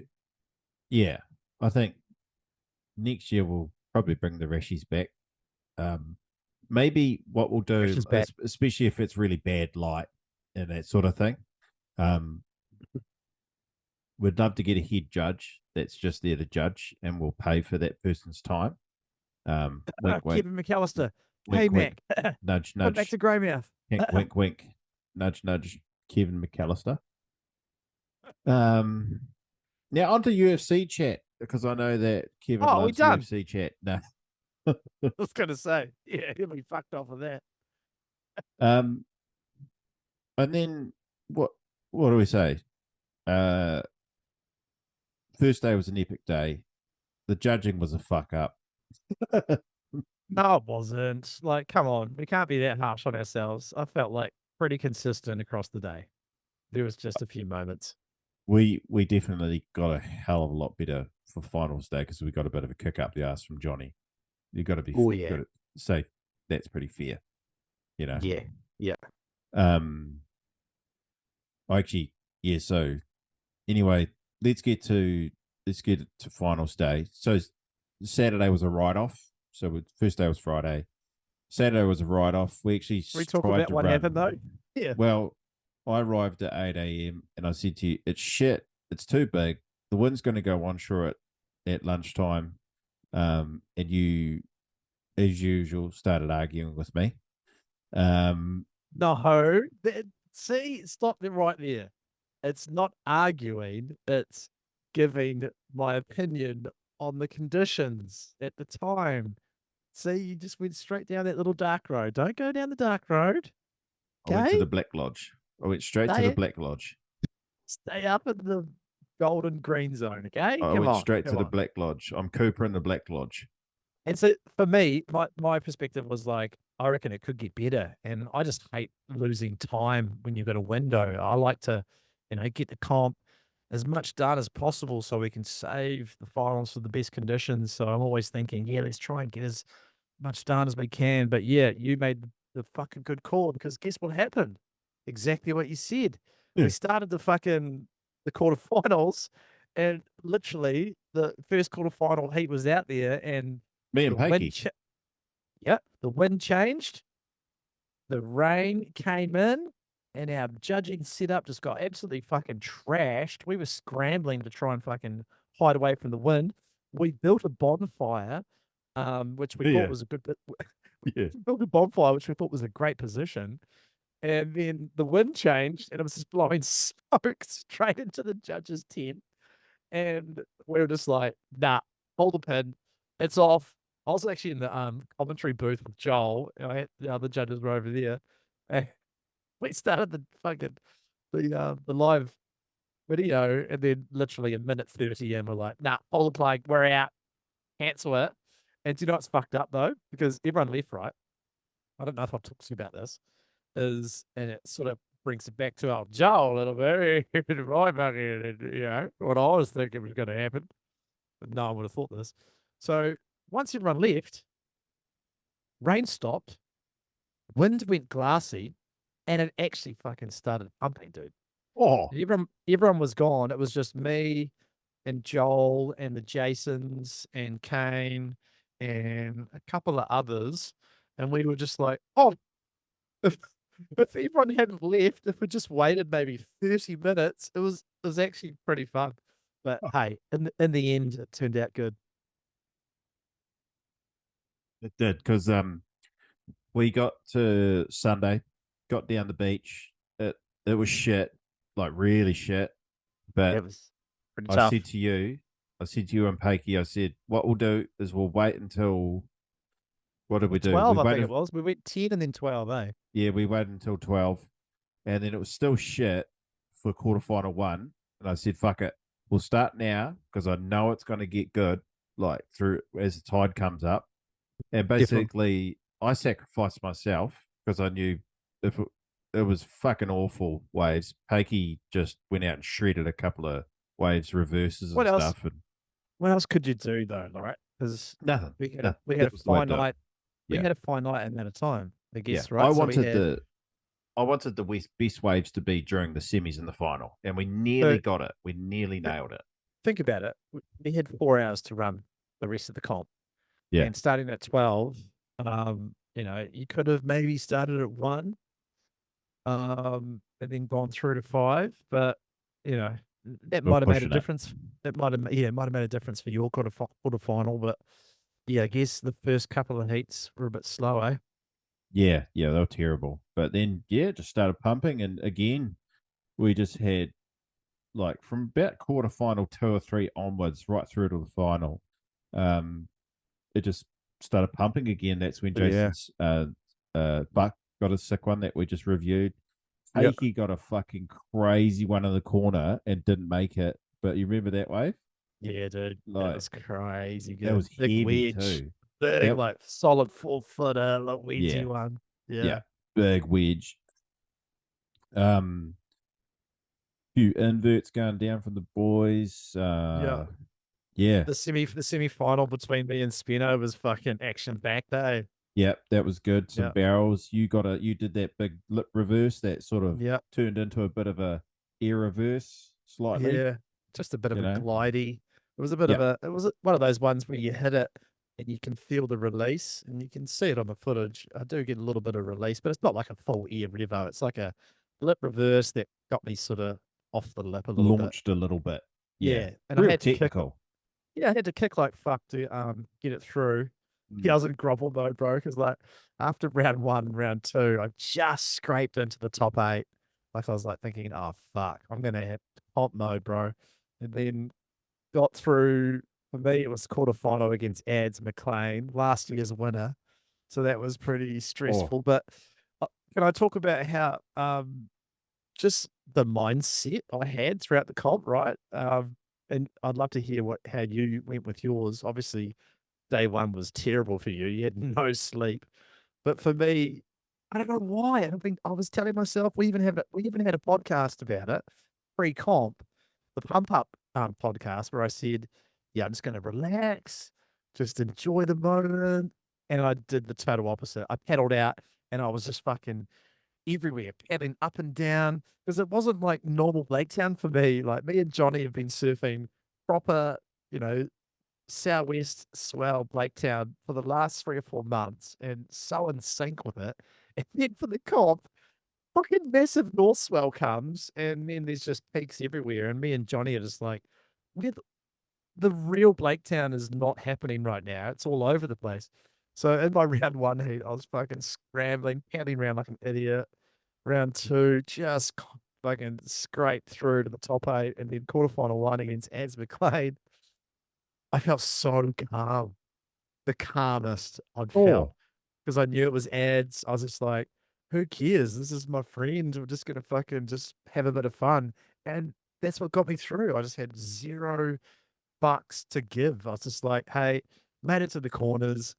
yeah, I think next year we'll probably bring the rashies back. Maybe what we'll do, especially if it's really bad light and that sort of thing, we'd love to get a head judge that's just there to judge, and we'll pay for that person's time. Wink, wink. Kevin McAllister. Wink, Hey, wink. Mac. Nudge, Come back nudge. to Greymouth. Wink, wink. Nudge, nudge. Kevin McAllister. Now onto UFC chat, because I know that Kevin loves UFC chat. No. I was going to say, yeah, he'll be fucked off of that. And then what do we say? First day was an epic day. The judging was a fuck up. No, it wasn't. Like, come on. We can't be that harsh on ourselves. I felt like pretty consistent across the day. There was just a few moments. We definitely got a hell of a lot better for finals day because we got a bit of a kick up the ass from Johnny. You've got to be say that's pretty fair. Yeah. So anyway, let's get to finals day. So Saturday was a write-off. So first day was Friday. Saturday was a write-off. We talk about what happened though. Yeah. Well, I arrived at 8 a.m. and I said to you, it's shit. It's too big. The wind's going to go onshore at lunchtime. And you, as usual, started arguing with me. No, see, stop it right there. It's not arguing. It's giving my opinion on the conditions at the time. See, you just went straight down that little dark road. Don't go down the dark road. Okay? I went to the Black Lodge. I went straight to the Black Lodge. Stay up in the golden green zone, okay? I went straight to the Black Lodge. I'm Cooper in the Black Lodge. And so for me, my perspective was like, I reckon it could get better. And I just hate losing time when you've got a window. I like to, get the comp as much done as possible so we can save the finals for the best conditions. So I'm always thinking, let's try and get as much done as we can. But yeah, you made the fucking good call because guess what happened? Exactly what you said. Yeah. We started the quarterfinals, and literally the first quarterfinal heat was out there, and Me and the wind, Pakey. the wind changed, the rain came in, and our judging setup just got absolutely fucking trashed. We were scrambling to try and fucking hide away from the wind. We built a bonfire, which we thought was a good bit. Yeah. We built a bonfire, which we thought was a great position. And then the wind changed, and it was just blowing smoke straight into the judge's tent. And we were just like, nah, hold the pin. It's off. I was actually in the commentary booth with Joel. The other judges were over there. And we started the live video, and then literally a minute 30 in, we're like, nah, hold the plug, we're out. Cancel it. And do you know what's fucked up though? Because everyone left, right? I don't know if I've talked to you about this. And it sort of brings it back to our Joel a little bit. What I was thinking was going to happen. But no one would have thought this. So once everyone left, rain stopped, wind went glassy, and it actually fucking started pumping, dude. Oh, Everyone was gone. It was just me and Joel and the Jasons and Kane and a couple of others. And we were just like, oh, if everyone hadn't left, if we just waited maybe 30 minutes, it was actually pretty fun. But hey, in the end, it turned out good. it did because we got to Sunday, got down the beach. It was shit, like really shit. But It was pretty I tough. said to you and Pakey, I said, what we'll do is we'll wait until, what did we do? 12, We I think waited, it was. We went 10 and then 12, eh? yeah, we waited until 12, and then it was still shit for quarterfinal one. And I said, fuck it, we'll start now because I know it's going to get good, like through as the tide comes up. And basically, I sacrificed myself because I knew if it was fucking awful waves. Pakey just went out and shredded a couple of waves, reverses and What else? stuff. And What else could you do though, right? Because nothing. we had nothing. we had a That was the way to do it. finite Yeah. we had a finite amount of time, I guess, Yeah. right? I So we wanted had the best waves to be during the semis and the final, and we nearly got it. We nearly nailed it. think about it. We had 4 hours to run the rest of the comp. Yeah. And starting at 12, you could have maybe started at 1, and then gone through to 5, but that might have made a difference. That might have made a difference for your quarterfinal, but yeah, I guess the first couple of heats were a bit slow, eh? Yeah, they were terrible. But then, it just started pumping, and again, we just had like from about quarterfinal 2 or 3 onwards, right through to the final. It just started pumping again. That's when Jason's Buck got a sick one that we just reviewed. Akey got a fucking crazy one in the corner and didn't make it. But you remember that wave? Yeah, dude. Like, that was crazy good. That was Big heavy wedge. too. Big, like solid 4-footer, like wedgy Yeah. one. Yeah, big wedge. Few inverts going down from the boys. Yeah. The semi final between me and Spino was fucking action backed, eh? Yeah, that was good. Some barrels. You did that big lip reverse that sort of turned into a bit of a air reverse slightly. Yeah, just a bit of a glidey. It was a bit of it was one of those ones where you hit it and you can feel the release, and you can see it on the footage. I do get a little bit of release, but it's not like a full air revo. It's like a lip reverse that got me sort of off the lip a little Launched a little bit. Yeah. And real I had technical. to kick. I had to kick like fuck to get it through. He doesn't grovel though, bro, because like after round 1 and round 2, I just scraped into the top 8. Like I was like thinking, oh fuck, I'm gonna have comp mode, bro. And then got through. For me, it was quarterfinal against Ads McLean, last year's winner. So that was pretty stressful. But can I talk about how just the mindset I had throughout the comp, right? And I'd love to hear how you went with yours. Obviously, day 1 was terrible for you. You had no sleep. But for me, I don't know why. I was telling myself, we even had a podcast about it, pre-comp, the Pump Up podcast, where I said, yeah, I'm just going to relax, just enjoy the moment. And I did the total opposite. I paddled out and I was just fucking everywhere, paddling up and down, because it wasn't like normal Blaketown for me. Like me and Johnny have been surfing proper, southwest swell Blaketown for the last 3 or 4 months and so in sync with it. And then for the comp, fucking massive north swell comes and then there's just peaks everywhere. And me and Johnny are just like, the real Blaketown is not happening right now. It's all over the place. So in my round 1 heat, I was fucking scrambling, pounding around like an idiot. Round 2, just fucking scraped through to the top 8, and then quarterfinal 1 against Ads McLean. I felt so calm, the calmest I'd felt, because I knew it was Ads. I was just like, who cares? This is my friend. We're just gonna fucking just have a bit of fun, and that's what got me through. I just had $0 to give. I was just like, hey, made it to the quarters.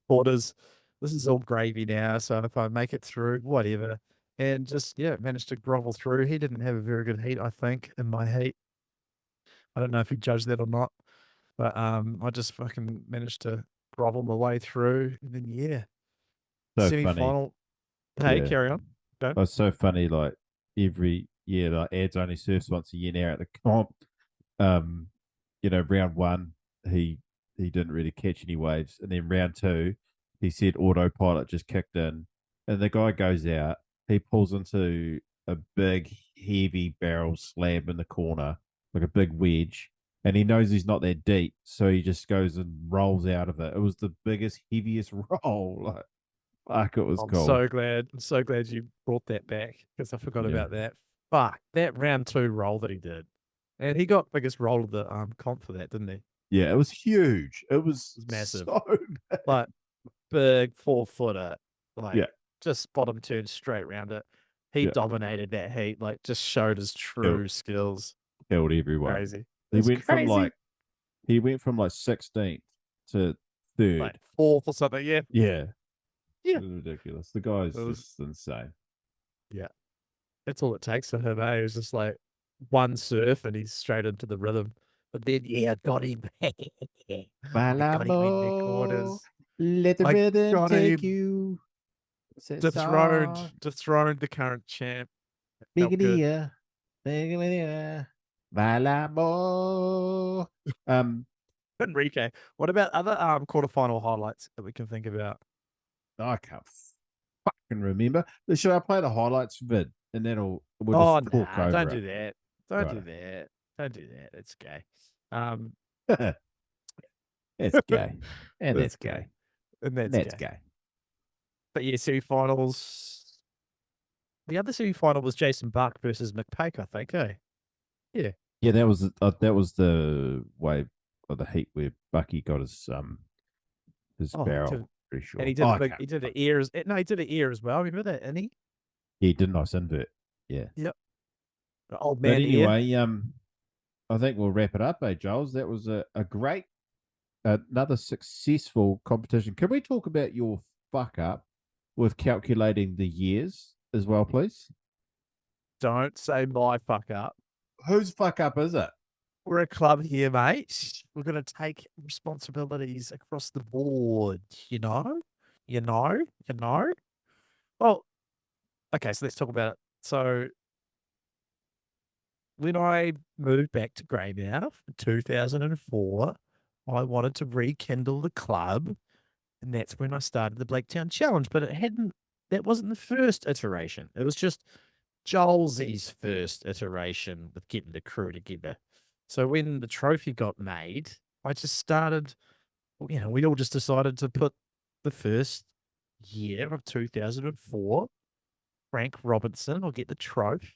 This is all gravy now. So if I make it through, whatever. And just, managed to grovel through. He didn't have a very good heat, I think, in my heat. I don't know if he judged that or not. But I just fucking managed to grovel my way through. And then, So semi-final. funny. Hey, Yeah. carry on. Go. It's so funny. Like every year, like Ads only surfs once a year now at the comp. Round 1, he didn't really catch any waves, and then round 2, he said autopilot just kicked in, and the guy goes out. He pulls into a big, heavy barrel slab in the corner, like a big wedge, and he knows he's not that deep, so he just goes and rolls out of it. It was the biggest, heaviest roll. Like, fuck, it was I'm cool. so glad you brought that back, because I forgot about that. Fuck, that round 2 roll that he did. And he got biggest roll of the comp for that, didn't he? Yeah, it was huge. It was massive. so big. Like, big 4-footer. Like, Yeah. just bottom turn straight around it. He dominated that heat, like, just showed his true skills. Killed everyone. Crazy. He went from like 16th to 3rd. Like 4th or something, yeah. Yeah. Yeah. It was ridiculous. The guy's just insane. Yeah. That's all it takes for him, eh? It was just like one surf and he's straight into the rhythm. But then, got him. I got him in the quarters. Let the rhythm take you. Dethroned the current champ. Enrique, what about other quarterfinal highlights that we can think about? I can't fucking remember. Should I play the highlights vid and we'll just talk over don't it? do that. Don't do that. Don't do that. It's gay. It's gay. And That's that's gay. And that's gay. But yeah, semi-finals. The other semi-final was Jason Buck versus McPake, I think, eh? Yeah. Yeah, that was the wave of the heat where Bucky got his barrel. Pretty sure. And he did he did an ear as well. Remember that, didn't he? Yeah, he did a nice invert. Yeah. Yep. The old man. But anyway, I think we'll wrap it up, Giles. That was a great, another successful competition. Can we talk about your fuck up with calculating the years as well, please? Don't say my fuck up. Whose fuck up is it? We're a club here, mate. We're going to take responsibilities across the board, you know? Well, okay, so let's talk about it. So, when I moved back to Greymouth in 2004, I wanted to rekindle the club, and that's when I started the Blaketown Challenge. But that wasn't the first iteration. It was just Joelsy's first iteration with getting the crew together. So when the trophy got made, I just started, we all just decided to put the first year of 2004, Frank Robinson will get the trophy.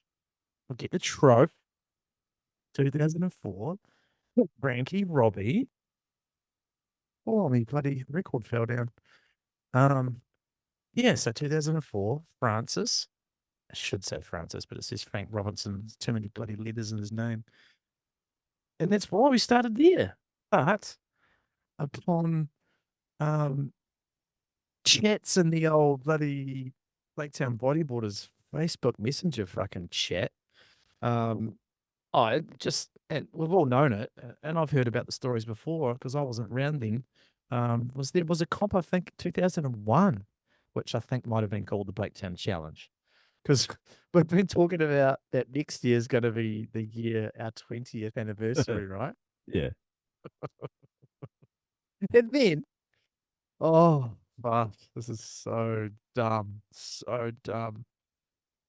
2004, Frankie Robbie. Oh, my bloody record fell down. So 2004, Francis. I should say Francis, but it says Frank Robinson. There's too many bloody letters in his name. And that's why we started there. But upon chats in the old bloody Blaketown Bodyboarders Facebook Messenger fucking chat, and we've all known it, and I've heard about the stories before because I wasn't around then. was a comp, I think, 2001, which I think might have been called the Blaketown Challenge. Because we've been talking about that next year is going to be the year, our 20th anniversary, right? Yeah. And then, oh, fuck, this is so dumb. So dumb.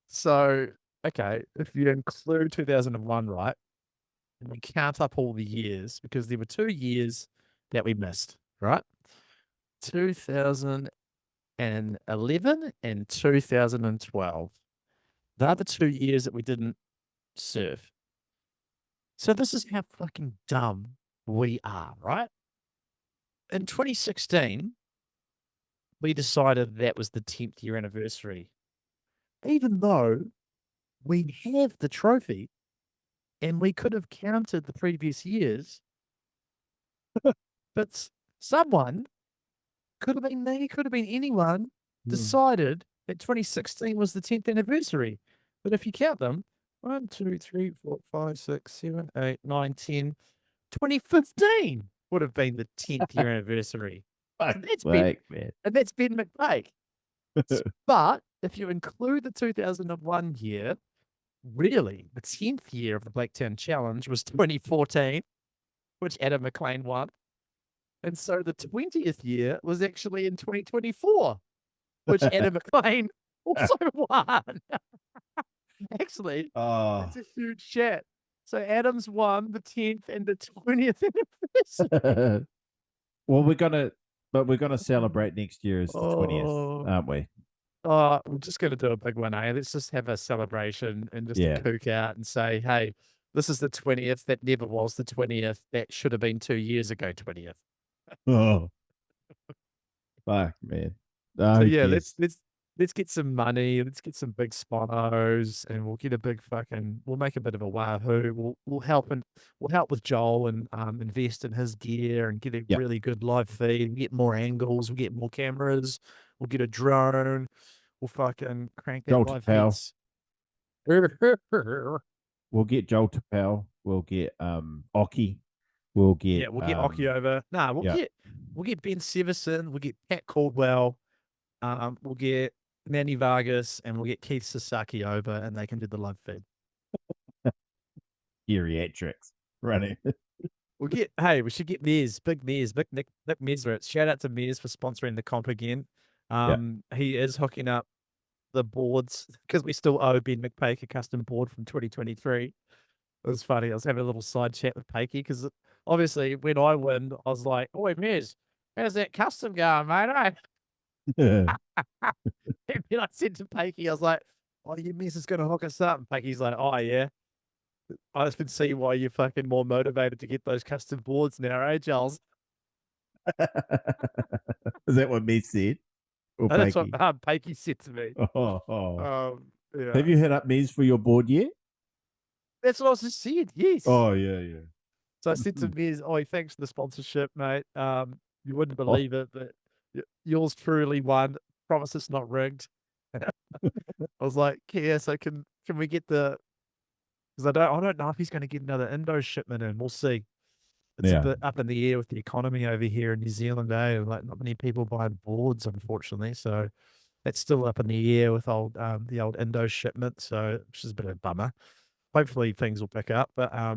So, okay, if you include 2001, right, and we count up all the years, because there were 2 years that we missed, right? 2011 and 2012. They're the 2 years that we didn't surf. So this is how fucking dumb we are, right? In 2016, we decided that was the 10th year anniversary, even though we have the trophy and we could have counted the previous years. But someone could have been me, could have been anyone, decided that 2016 was the 10th anniversary. But if you count them, 1, 2, 3, 4, 5, 6, 7, 8, 9, 10, 2015 would have been the 10th year anniversary. And that's Ben McPake. But if you include the 2001 year, really, the 10th year of the Blaketown Challenge was 2014, which Adam McLean won. And so the 20th year was actually in 2024, which Adam McLean also won. Actually, that's a huge chat. So Adam's won the 10th and the 20th anniversary. Well, we're gonna celebrate next year as the 20th, aren't we? Oh, we're just going to do a big one, eh? Let's just have a celebration and just a kook out and say, hey, this is the 20th. That never was the 20th. That should have been 2 years ago, 20th. Oh, fuck, man. So yeah, let's get some money. Let's get some big sponos, and we'll get a big we'll make a bit of a wahoo. We'll help with Joel and invest in his gear and get a really good live feed. Get more angles. We'll get more cameras. We'll get a drone. We'll fucking crank that live feeds. We'll get Joel Tapel. We'll get Oki. We'll get we'll get Oki over. Nah, we'll get Ben Severson. We'll get Pat Caldwell. We'll get Manny Vargas, and we'll get Keith Sasaki over, and they can do the live feed. Geriatrics running. We should get Mez, Big Nick Mesritz. Shout out to Mez for sponsoring the comp again. He is hooking up the boards because we still owe Ben McPake a custom board from 2023. It was funny. I was having a little side chat with Pakey because obviously when I win, I was like, "Oi, Mez, how's that custom going, mate?" And then I said to Pakey, I was like, "Oh, your Mez is going to hook us up." And Pakey's like, "Oh, yeah. I just can see why you're fucking more motivated to get those custom boards now, eh, Giles?" Is that what Mez said? Or that's what Pakey said to me. Yeah. Have you hit up Mez for your board yet? That's what I just said, yes. Oh, yeah. So I said to Mez, "Oh, thanks for the sponsorship, mate. You wouldn't believe it, but yours truly won. Promise it's not rigged." I was like, "Yeah, so can we get the..." Because I don't know if he's going to get another Indo shipment in. We'll see. It's a bit up in the air with the economy over here in New Zealand, eh? Like not many people buying boards, unfortunately. So that's still up in the air with the old Indo shipment. So which is a bit of a bummer. Hopefully things will pick up. But I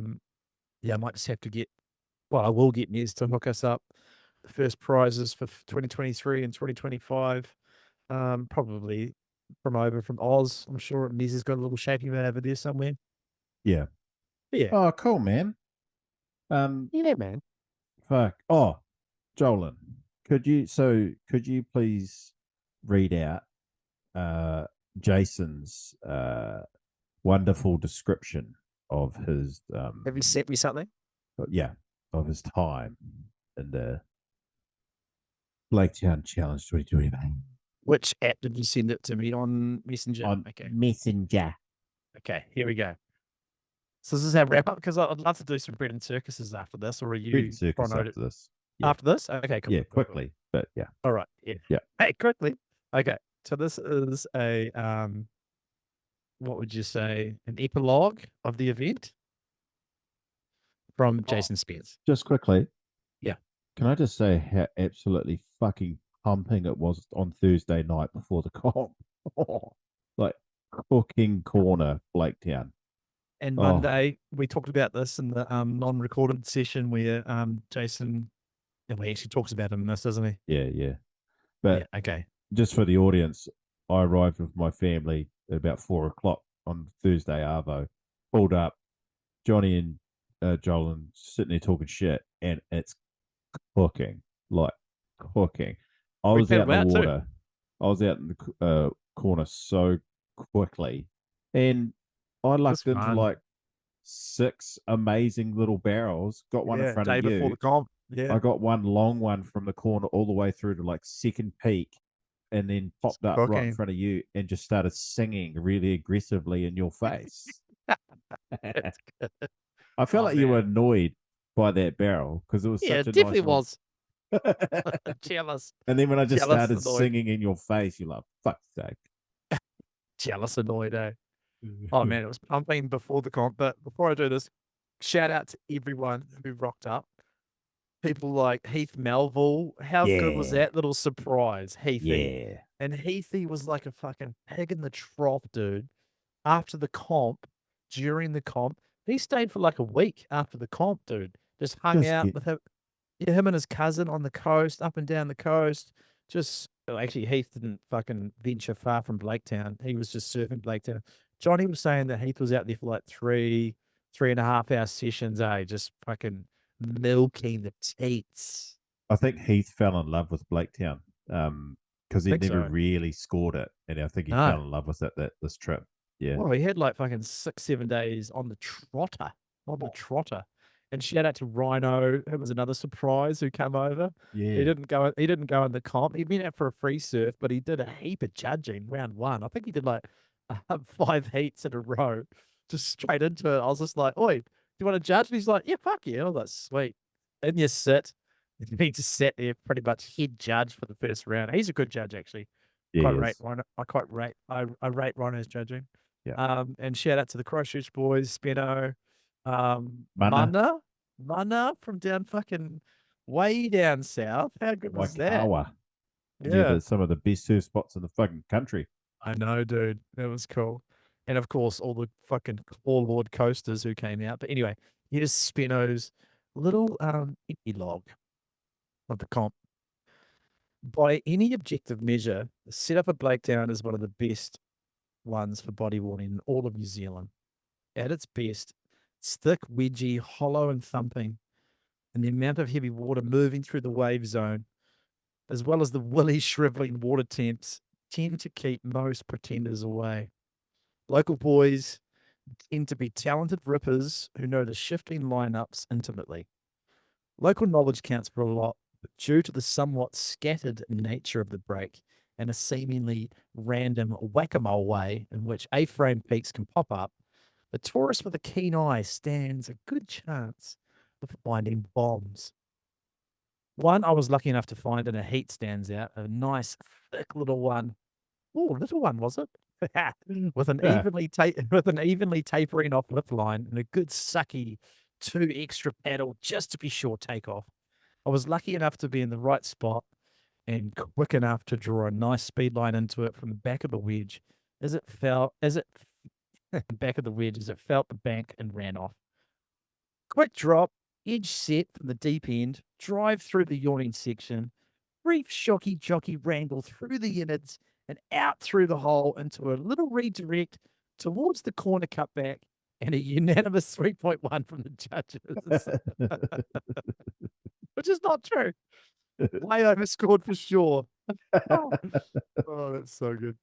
might just have to get. Well, I will get Nez to hook us up. The first prizes for 2023 and 2025, probably from Oz. I'm sure Nez has got a little shaky man over there somewhere. Yeah. Yeah. Oh, cool, man. Yeah, man. Fuck. Oh, Jolin, could you please read out Jason's wonderful description of his Have you sent me something? Of his time in the Blaketown Challenge 2025. Which app did you send it to me on Messenger? On Messenger. Okay, here we go. So this is our wrap up because I'd love to do some bread and circuses after this. Or are you bread and circus after this? Yeah. After this? Okay, cool. Yeah, quickly, but yeah. All right. Yeah. Hey, quickly. Okay, so this is a what would you say? An epilogue of the event from Jason Spears. Just quickly. Yeah. Can I just say how absolutely fucking pumping it was on Thursday night before the comp? Like cooking corner, Blaketown. And Oh, Monday, we talked about this in the non-recorded session where Jason, and he actually talks about him in this, doesn't he? yeah, yeah. Yeah, But okay. just for the audience, I arrived with my family at about 4 o'clock on Thursday Arvo, pulled up, Johnny and Joel and sitting there talking shit, and it's cooking, like cooking. I We was played out him in the out too. water. I was out in the corner so quickly, and I That's lucked into fun. like 6 amazing little barrels. Got one in Yeah, front of day before you. the comp. Yeah, I got one long one from the corner all the way through to like second peak, and then it's popped up right in cooking. front of you and just started singing really aggressively in your face. That's good. I felt Oh, like you were man. annoyed by that barrel because it was Yeah, such it a definitely nice little. was. Jealous. And then when I just Jealous, started annoyed. singing in your face, you're like, fuck's sake. Jealous, annoyed, eh? Oh, man, it was pumping before the comp. But before I do this, shout out to everyone who rocked up. People like Heath Melville. How good was Yeah. that little surprise, Heathy? Yeah. And Heathy was like a fucking pig in the trough, dude. After the comp, during the comp, he stayed for like a week after the comp, dude. Just hung Just out get with him. Yeah, him and his cousin on the coast, up and down the coast. Just actually, Heath didn't fucking venture far from Blaketown. He was just surfing Blaketown. Johnny was saying that Heath was out there for like 3.5 hour sessions, just fucking milking the teats. I think Heath fell in love with Blaketown because he'd Think never so. really scored it. And I think he No. fell in love with it this trip. Yeah. Well, he had like fucking 6, 7 days on the trotter. On the trotter. And shout out to Rhino. It was another surprise who came over. Yeah. He didn't go in the comp. He went out for a free surf, but he did a heap of judging round one. I think he did like 5 heats in a row, just straight into it. I was just like, "Oi, do you want to judge?" And he's like, "Yeah, fuck yeah." I was like, "Sweet." And you sit. And he just sat there pretty much head judge for the first round. He's a good judge, actually. Yeah. Quite He rate is. Rhino. I rate Rhino's judging. Yeah. And shout out to the Christchurch boys, Spino, Mana, Mana from down fucking way down south. How good was that? Waikawa. Yeah, Yeah, some of the best surf spots in the fucking country. I know, dude. That was cool. And of course, all the fucking Lord coasters who came out. But anyway, here's Spino's little epilogue of the comp. By any objective measure, the setup at Blaketown is one of the best ones for bodyboarding in all of New Zealand. At its best, it's thick, wedgy, hollow, and thumping, and the amount of heavy water moving through the wave zone, as well as the willy shriveling water temps, tend to keep most pretenders away. Local boys tend to be talented rippers who know the shifting lineups intimately. Local knowledge counts for a lot, but due to the somewhat scattered nature of the break and a seemingly random whack-a-mole way in which A-frame peaks can pop up, the tourist with a keen eye stands a good chance of finding bombs. One I was lucky enough to find in a heat stands out, a nice thick little one. Oh, little one, was it? with an Yeah. evenly tapering off lip line and a good sucky 2 extra paddle just to be sure takeoff. I was lucky enough to be in the right spot and quick enough to draw a nice speed line into it from the back of the wedge as it back of the wedge as it felt the bank and ran off. Quick drop, edge set from the deep end, drive through the yawning section, brief shocky jockey wrangle through the innards and out through the hole into a little redirect towards the corner cutback and a unanimous 3.1 from the judges, which is not true. Way overscored for sure. Oh, that's so good.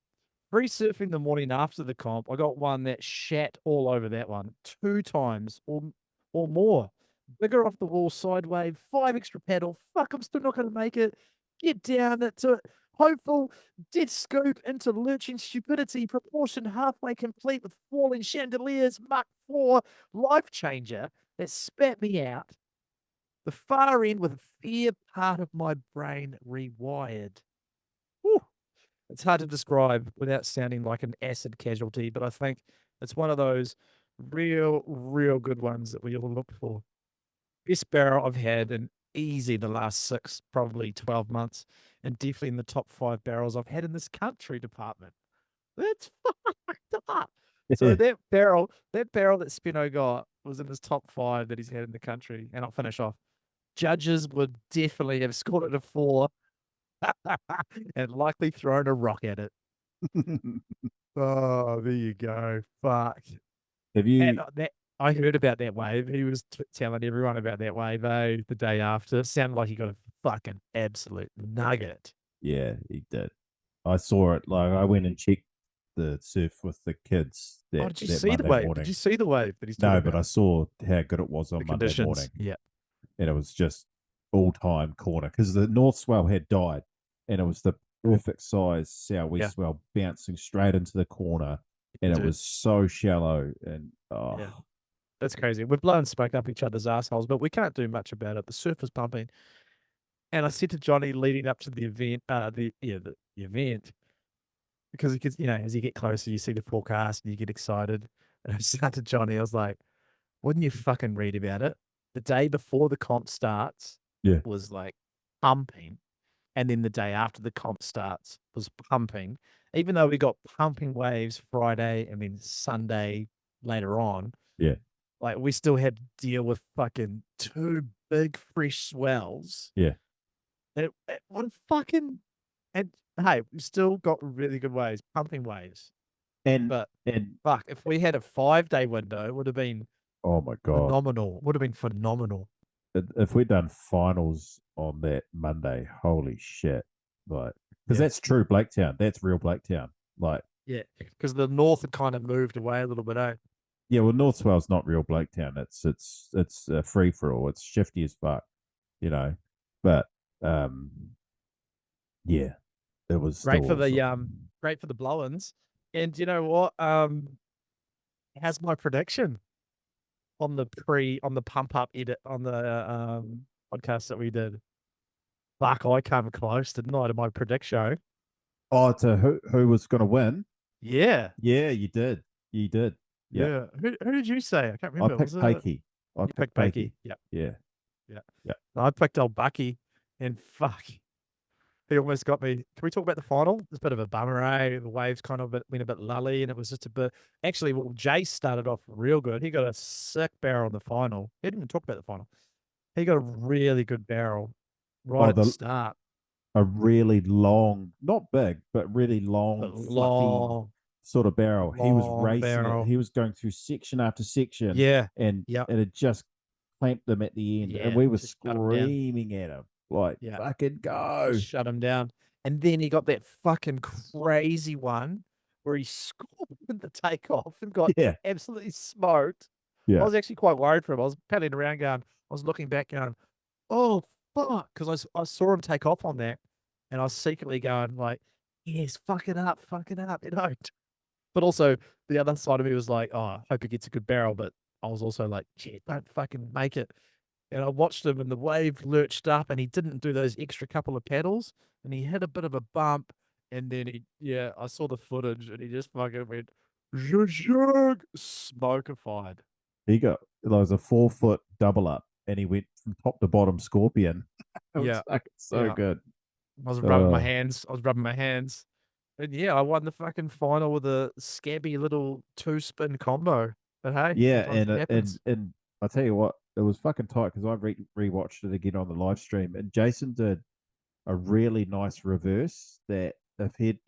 Free surfing the morning after the comp, I got one that shat all over that one 2 times or more. Bigger off the wall side wave, 5 extra paddle. Fuck, I'm still not going to make it. Get down to hopeful death scoop into lurching stupidity, proportion halfway complete with falling chandeliers, Mach 4 life changer that spat me out. The far end with a fair part of my brain rewired. Whew. It's hard to describe without sounding like an acid casualty, but I think it's one of those real good ones that we all look for. Best barrel I've had in easy the last 6, probably 12 months, and definitely in the top 5 barrels I've had in this country department. That's fucked up. So that barrel that Spino got was in his top 5 that he's had in the country, and I'll finish off. Judges would definitely have scored it a 4 and likely thrown a rock at it. Oh, there you go. Fuck. Have you? And I heard about that wave. He was telling everyone about that wave, the day after. Sounded like he got a fucking absolute nugget. Yeah, he did. I saw it. Like I went and checked the surf with the kids. Did you see the wave? Morning. Did you see the wave that he's No, talking but about? I saw how good it was on Monday morning. Yeah. And it was just all-time corner because the north swell had died, and it was the perfect size southwest swell bouncing straight into the corner, and it was so shallow. And that's crazy. We're blowing smoke up each other's assholes, but we can't do much about it. The surf is pumping. And I said to Johnny leading up to the event, the event, because he gets, as you get closer, you see the forecast and you get excited. And I said to Johnny, I was like, wouldn't you fucking read about it? The day before the comp starts was like pumping. And then the day after the comp starts was pumping. Even though we got pumping waves Friday and then Sunday later on. Yeah. Like we still had to deal with fucking 2 big fresh swells. Yeah. And and hey, we still got really good waves, pumping waves. And fuck, if we had a 5-day window, it would have been oh my god, phenomenal. Would have been phenomenal. If we'd done finals on that Monday, holy shit! Like, because that's true Blaketown. That's real Blaketown. Like, because the north had kind of moved away a little bit, eh? Yeah, well, North Swell's not real Blaketown. It's a free for all. It's shifty as fuck, But yeah, it was great for awesome. Great for the blow-ins. And you know what? How's my prediction on the pump up edit on the podcast that we did? Fuck, I came close, didn't I, to my predict show? Oh, to who was going to win? Yeah, you did. Yeah. Who did you say? I can't remember. I picked Pakey. You picked Pakey. Yeah. I picked old Bucky, and fuck, he almost got me. Can we talk about the final? It's a bit of a bummer, eh? The waves kind of went a bit lully, and it was just a bit. Actually, well, Jace started off real good. He got a sick barrel in the final. He didn't even talk about the final. He got a really good barrel right at the start. A really long, not big, but really long, fluffy sort of barrel. He was racing it. He was going through section after section. Yeah. And it just clamped them at the end. And we were screaming at him. Like, fucking go. Just shut him down. And then he got that fucking crazy one where he scored in the takeoff and got absolutely smoked. Yeah. I was actually quite worried for him. I was paddling around going, I was looking back going, oh, fuck. Because I saw him take off on that. And I was secretly going like, yes, fuck it up. But also the other side of me was like, oh, I hope he gets a good barrel. But I was also like, shit, don't fucking make it. And I watched him and the wave lurched up and he didn't do those extra couple of paddles and he had a bit of a bump. And then I saw the footage and he just fucking went, smokified. There was a 4-foot double up and he went from top to bottom scorpion. It was so good. I was rubbing my hands. And I won the fucking final with a scabby little 2-spin combo. But hey, and I tell you what, it was fucking tight because I rewatched it again on the live stream, and Jason did a really nice reverse that if he'd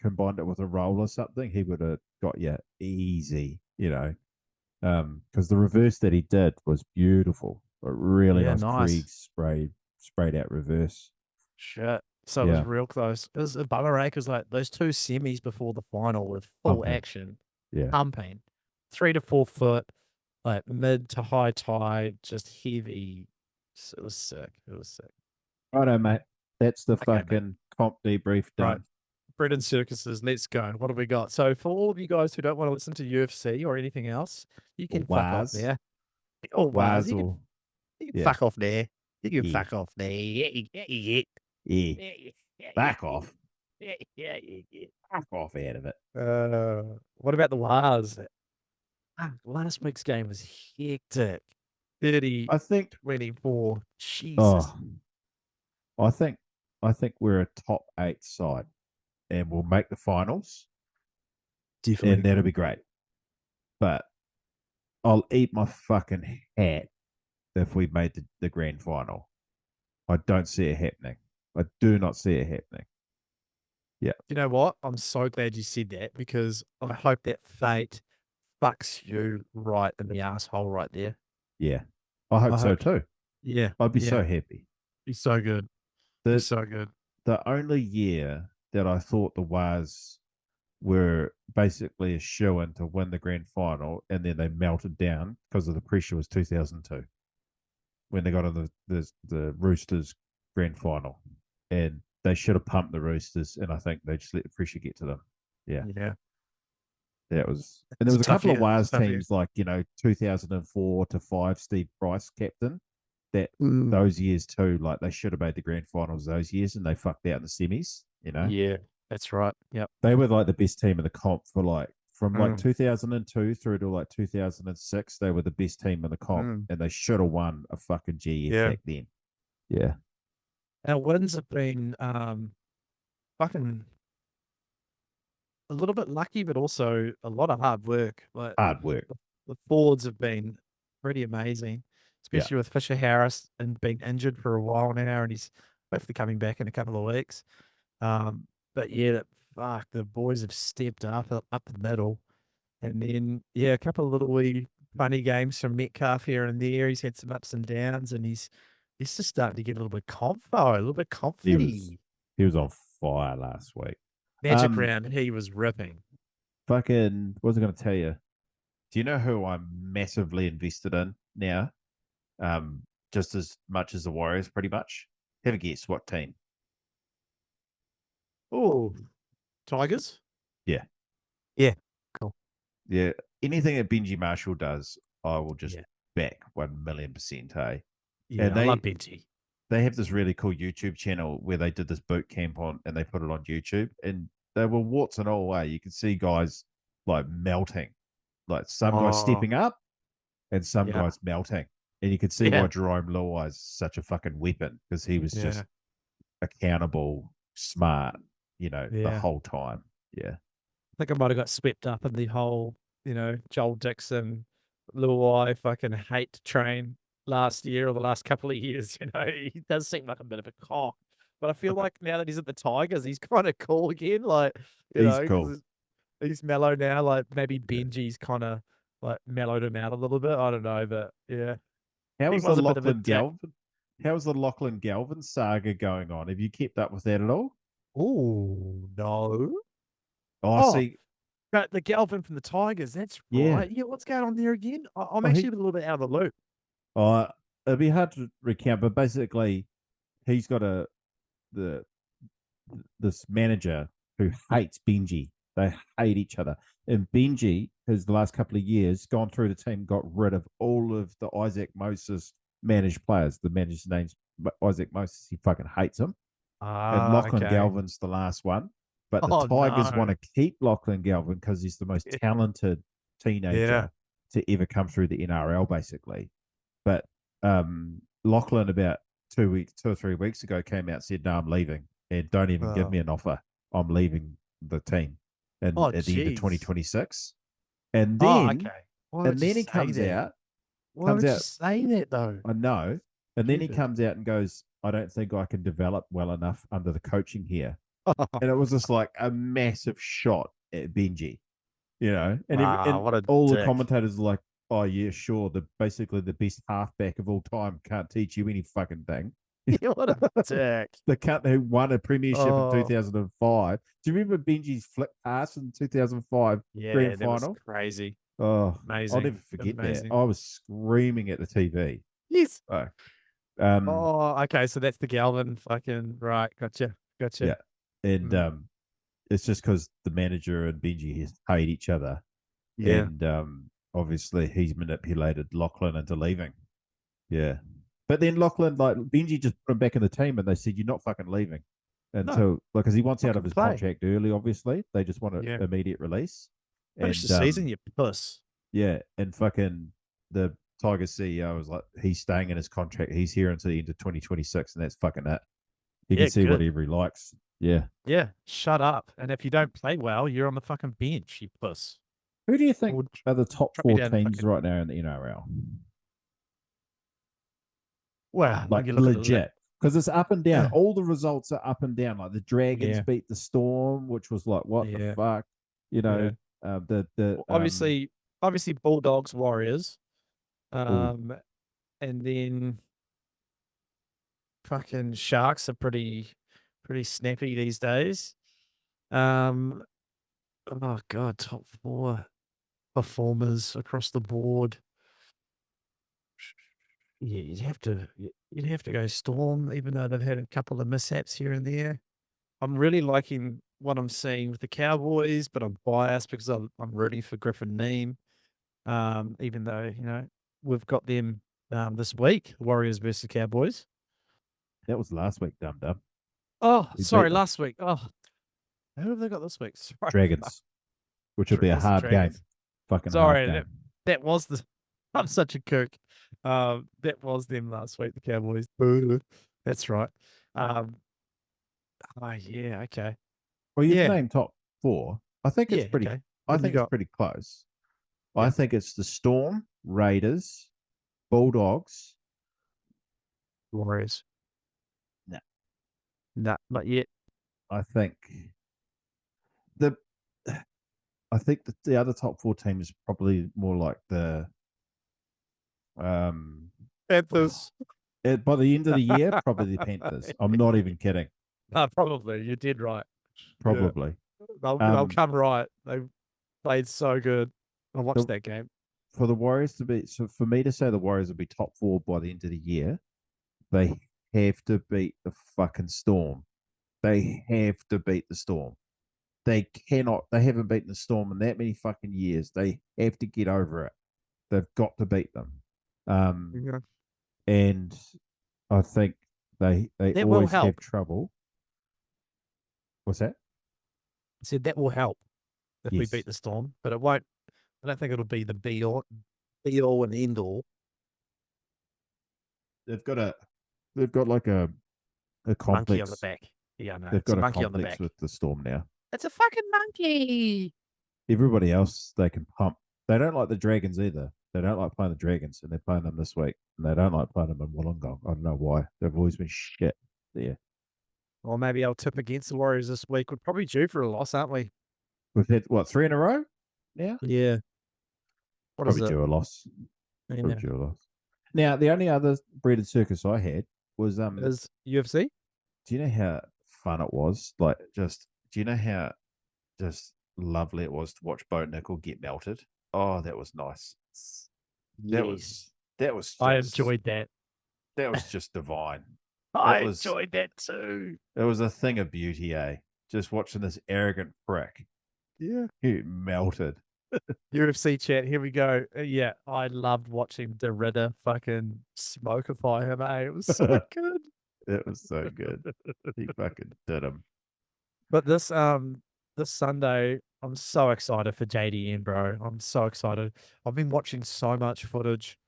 combined it with a roll or something, he would have got you easy, because the reverse that he did was beautiful, a really nice. sprayed out reverse. Shit. So it was real close. It was a bummer, because like those 2 semis before the final with full action, pumping, 3 to 4 foot, like mid to high tide, just heavy. So it was sick. Righto, mate. That's the fucking comp debrief done. Right. Bread and circuses, let's go. What have we got? So for all of you guys who don't want to listen to UFC or anything else, you can fuck off there. Or Waz. You can fuck off there. You can fuck off there. Back off. Back off out of it. What about the Waz? Last week's game was hectic. 30, I think 24. Jesus. oh I think we're a top 8 side and we'll make the finals Definitely. and that'll be great. But I'll eat my fucking hat if we made the grand final. I don't see it happening. I do not see it happening. Yeah. You know what? I'm so glad you said that because I hope that fate fucks you right in the asshole right there. Yeah. I hope so too. Yeah. I'd be yeah. so happy. He's so good. He's so good. The only year that I thought the Waz were basically a shoe-in to win the grand final and then they melted down because of the pressure was 2002 when they got on the Roosters grand final. And they should have pumped the Roosters, and I think they just let the pressure get to them. Yeah. Yeah. That was, and there was a couple of Waz teams year. like 2004 to 5, Steve Price captain. That Mm. those years too, like they should have made the grand finals those years, and they fucked out in the semis. Yeah, that's right. Yep. They were like the best team in the comp for from 2002 through to 2006. They were the best team in the comp, and they should have won a fucking GF back then. Yeah. Our wins have been fucking a little bit lucky, but also a lot of hard work. Like Hard work. The forwards have been pretty amazing, especially with Fisher Harris and being injured for a while now, and he's hopefully coming back in a couple of weeks. But yeah, fuck, the boys have stepped up the middle, and then a couple of little wee funny games from Metcalf here and there. He's had some ups and downs, and he's just starting to get a little bit confident, a little bit confident. He was on fire last week. Magic round, he was ripping. Fucking, what was I going to tell you? Do you know who I'm massively invested in now? Just as much as the Warriors, pretty much. Have a guess what team? Oh, Tigers? Yeah. Yeah, cool. Yeah, anything that Benji Marshall does, I will just back 1,000,000%. Hey, yeah, I love Benji. They have this really cool YouTube channel where they did this boot camp on, and they put it on YouTube, and they were warts and all way. You could see guys like melting, like some guys stepping up, and some guys melting, and you could see why Jerome Luai is such a fucking weapon because he was just accountable, smart, the whole time. Yeah. I think I might have got swept up in the whole, Joel Dixon, Luai fucking hate train last year or the last couple of years. He does seem like a bit of a cock, but I feel like now that he's at the Tigers, he's kind of cool again. Like, he's cool. He's mellow now. Like maybe Benji's kind of like mellowed him out a little bit. I don't know, but yeah. How was the Lachlan Galvin? How's the Lachlan Galvin saga going on? Have you kept up with that at all? Oh no. See. But the Galvin from the Tigers, that's right. Yeah, what's going on there again? I'm actually a little bit out of the loop. It'd be hard to recount, but basically, he's got this manager who hates Benji. They hate each other, and Benji has the last couple of years gone through the team, got rid of all of the Isaac Moses managed players. The manager's name's Isaac Moses. He fucking hates him. And Lachlan Galvin's the last one. But the Tigers want to keep Lachlan Galvin because he's the most talented teenager to ever come through the NRL, basically. But Lachlan, about 2 or 3 weeks ago, came out and said, "No, I'm leaving, and don't even give me an offer. I'm leaving the team at the end of 2026." And then, he comes out. Why would you say that though? I know. And then he comes out and goes, "I don't think I can develop well enough under the coaching here." And it was just like a massive shot at Benji, and, all the commentators are like, "Oh yeah, sure. Basically the best halfback of all time can't teach you any fucking thing." What a dick. The cunt who won a premiership in 2005. Do you remember Benji's flick pass in 2005 grand final? Was crazy. Oh, amazing. I'll never forget that. I was screaming at the TV. Yes. Oh, okay. So that's the Galvin fucking right. Gotcha. Yeah. And it's just because the manager and Benji hate each other. Yeah. And obviously he's manipulated Lachlan into leaving. Yeah. But then Lachlan, Benji just put him back in the team and they said, "You're not fucking leaving." Until, because he wants out of his contract early, obviously. They just want an immediate release. Finish the season, you puss. Yeah. And fucking the Tiger CEO was like, he's staying in his contract. He's here until the end of 2026, and that's fucking it. He Yeah, can see good. whatever he likes. Yeah. Yeah, shut up. And if you don't play well, you're on the fucking bench, you puss. Who do you think Or are the top drop me 4 down teams fucking- right now in the NRL? Well, Like you look at legit. Because it's up and down. Yeah. All the results are up and down. Like the Dragons Yeah. beat the Storm, which was like, what the Yeah. fuck? You know, obviously Bulldogs, Warriors, and then fucking Sharks are pretty snappy these days. Oh god, top 4 performers across the board. Yeah, you'd have to go Storm, even though they've had a couple of mishaps here and there. I'm really liking what I'm seeing with the Cowboys, but I'm biased because I'm rooting for Griffin Neem. Even though, we've got them this week, Warriors versus Cowboys. that was last week, dum-dum. Oh, We sorry, beat them. last week. Oh, who have they got this week? Sorry. Dragons, which would be a It's the hard game. Dragons. Fucking Sorry, hard game. that was the. I'm such a kook. That was them last week, the Cowboys. Boo. That's right. Oh yeah, okay. Well, you've Yeah. named top 4. I think it's Yeah, pretty. okay. I What have you think it's got? pretty close. Yeah. I think it's the Storm, Raiders, Bulldogs. Warriors. No. Nah, not yet. I think the other top 4 teams is probably more like the Panthers. by the end of the year, probably the Panthers. I'm not even kidding. No, probably. You did right. Probably. They'll come right. They played so good. I watched that game. For the Warriors to be, so for me to say the Warriors will be top 4 by the end of the year, they have to beat the fucking Storm. They have to beat the Storm. They haven't beaten the Storm in that many fucking years. They have to get over it. They've got to beat them. And I think they always have trouble. What's that? I said that will help if we Yes. beat the Storm, but it won't. I don't think it'll be the be all and end all. They've got like a complex Monkey on the back. Yeah, no, They've got a monkey on the complex back. with the Storm now. It's a fucking monkey. Everybody else they can pump. They don't like the Dragons either. They don't like playing the Dragons, and they're playing them this week. And they don't like playing them in Wollongong. I don't know why. They've always been shit there. Or maybe I'll tip against the Warriors this week. We're probably due for a loss, aren't we? We've had, 3 in a row now? Yeah. What Probably is it? due a loss. Yeah. Probably due a loss. Now, the only other breeded circus I had was Is UFC? do you know how fun it was? Like, do you know how just lovely it was to watch Bo Nickel get melted? Oh, that was nice. That was I enjoyed that. That was just divine. I enjoyed that too. It was a thing of beauty, eh? Just watching this arrogant prick. Yeah. He melted. UFC chat, here we go. Yeah, I loved watching the Ritter fucking smokify him, eh? It was so good. It was so good. He fucking did him. But this Sunday, I'm so excited for JDM, bro. I'm so excited. I've been watching so much footage.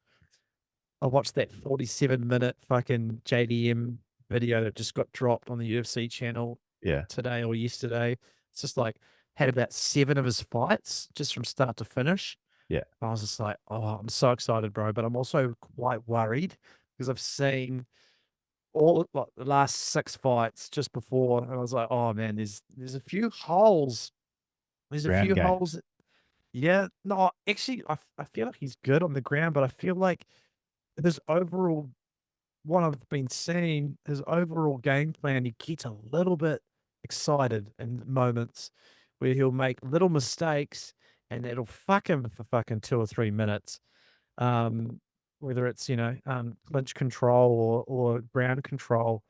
I watched that 47-minute fucking JDM video that just got dropped on the UFC channel today or yesterday. It's just like had about 7 of his fights just from start to finish. Yeah. I was just like, oh, I'm so excited, bro. But I'm also quite worried because I've seen all like the last 6 fights just before, and I was like, oh man, there's a few holes. There's a Ground few game. holes. Yeah, no, actually, I feel like he's good on the ground, but I feel like his overall, what I've been seeing, his overall game plan, he gets a little bit excited in moments where he'll make little mistakes and it'll fuck him for fucking 2 or 3 minutes. Whether it's, clinch control or ground control,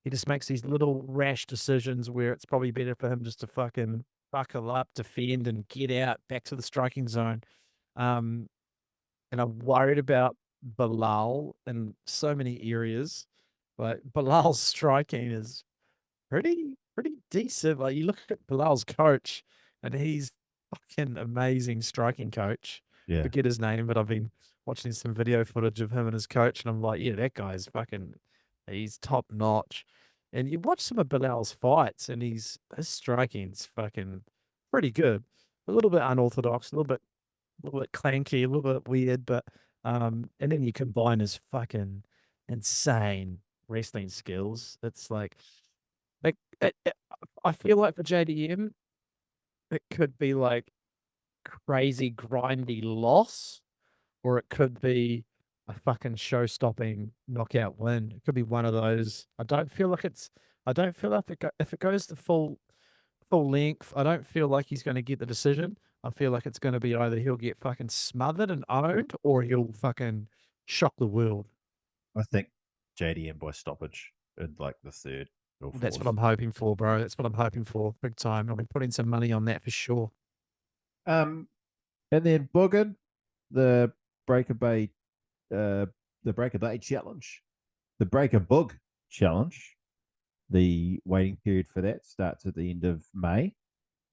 he just makes these little rash decisions where it's probably better for him just to fucking buckle up, defend, and get out back to the striking zone. And I'm worried about Bilal in so many areas. Like Bilal's striking is pretty decent. Like you look at Bilal's coach, and he's fucking amazing striking coach. Yeah. Forget his name, but I've been watching some video footage of him and his coach, and I'm like, yeah, that guy's fucking, he's top notch. And you watch some of Bilal's fights, and his striking's fucking pretty good. A little bit unorthodox, a little bit clanky, a little bit weird, but and then you combine his fucking insane wrestling skills. It's like I feel like for JDM, it could be like crazy grindy loss, or it could be a fucking show-stopping knockout win. It could be one of those. I don't feel like if it goes to full length, I don't feel like he's going to get the decision. I feel like it's going to be either he'll get fucking smothered and owned, or he'll fucking shock the world. I think JDM by stoppage in like the third or fourth. That's what I'm hoping for, bro. That's what I'm hoping for, big time. I'll be putting some money on that for sure. And then Boogan, the Breaker Bay challenge, the Breaker Bug challenge. The waiting period for that starts at the end of May.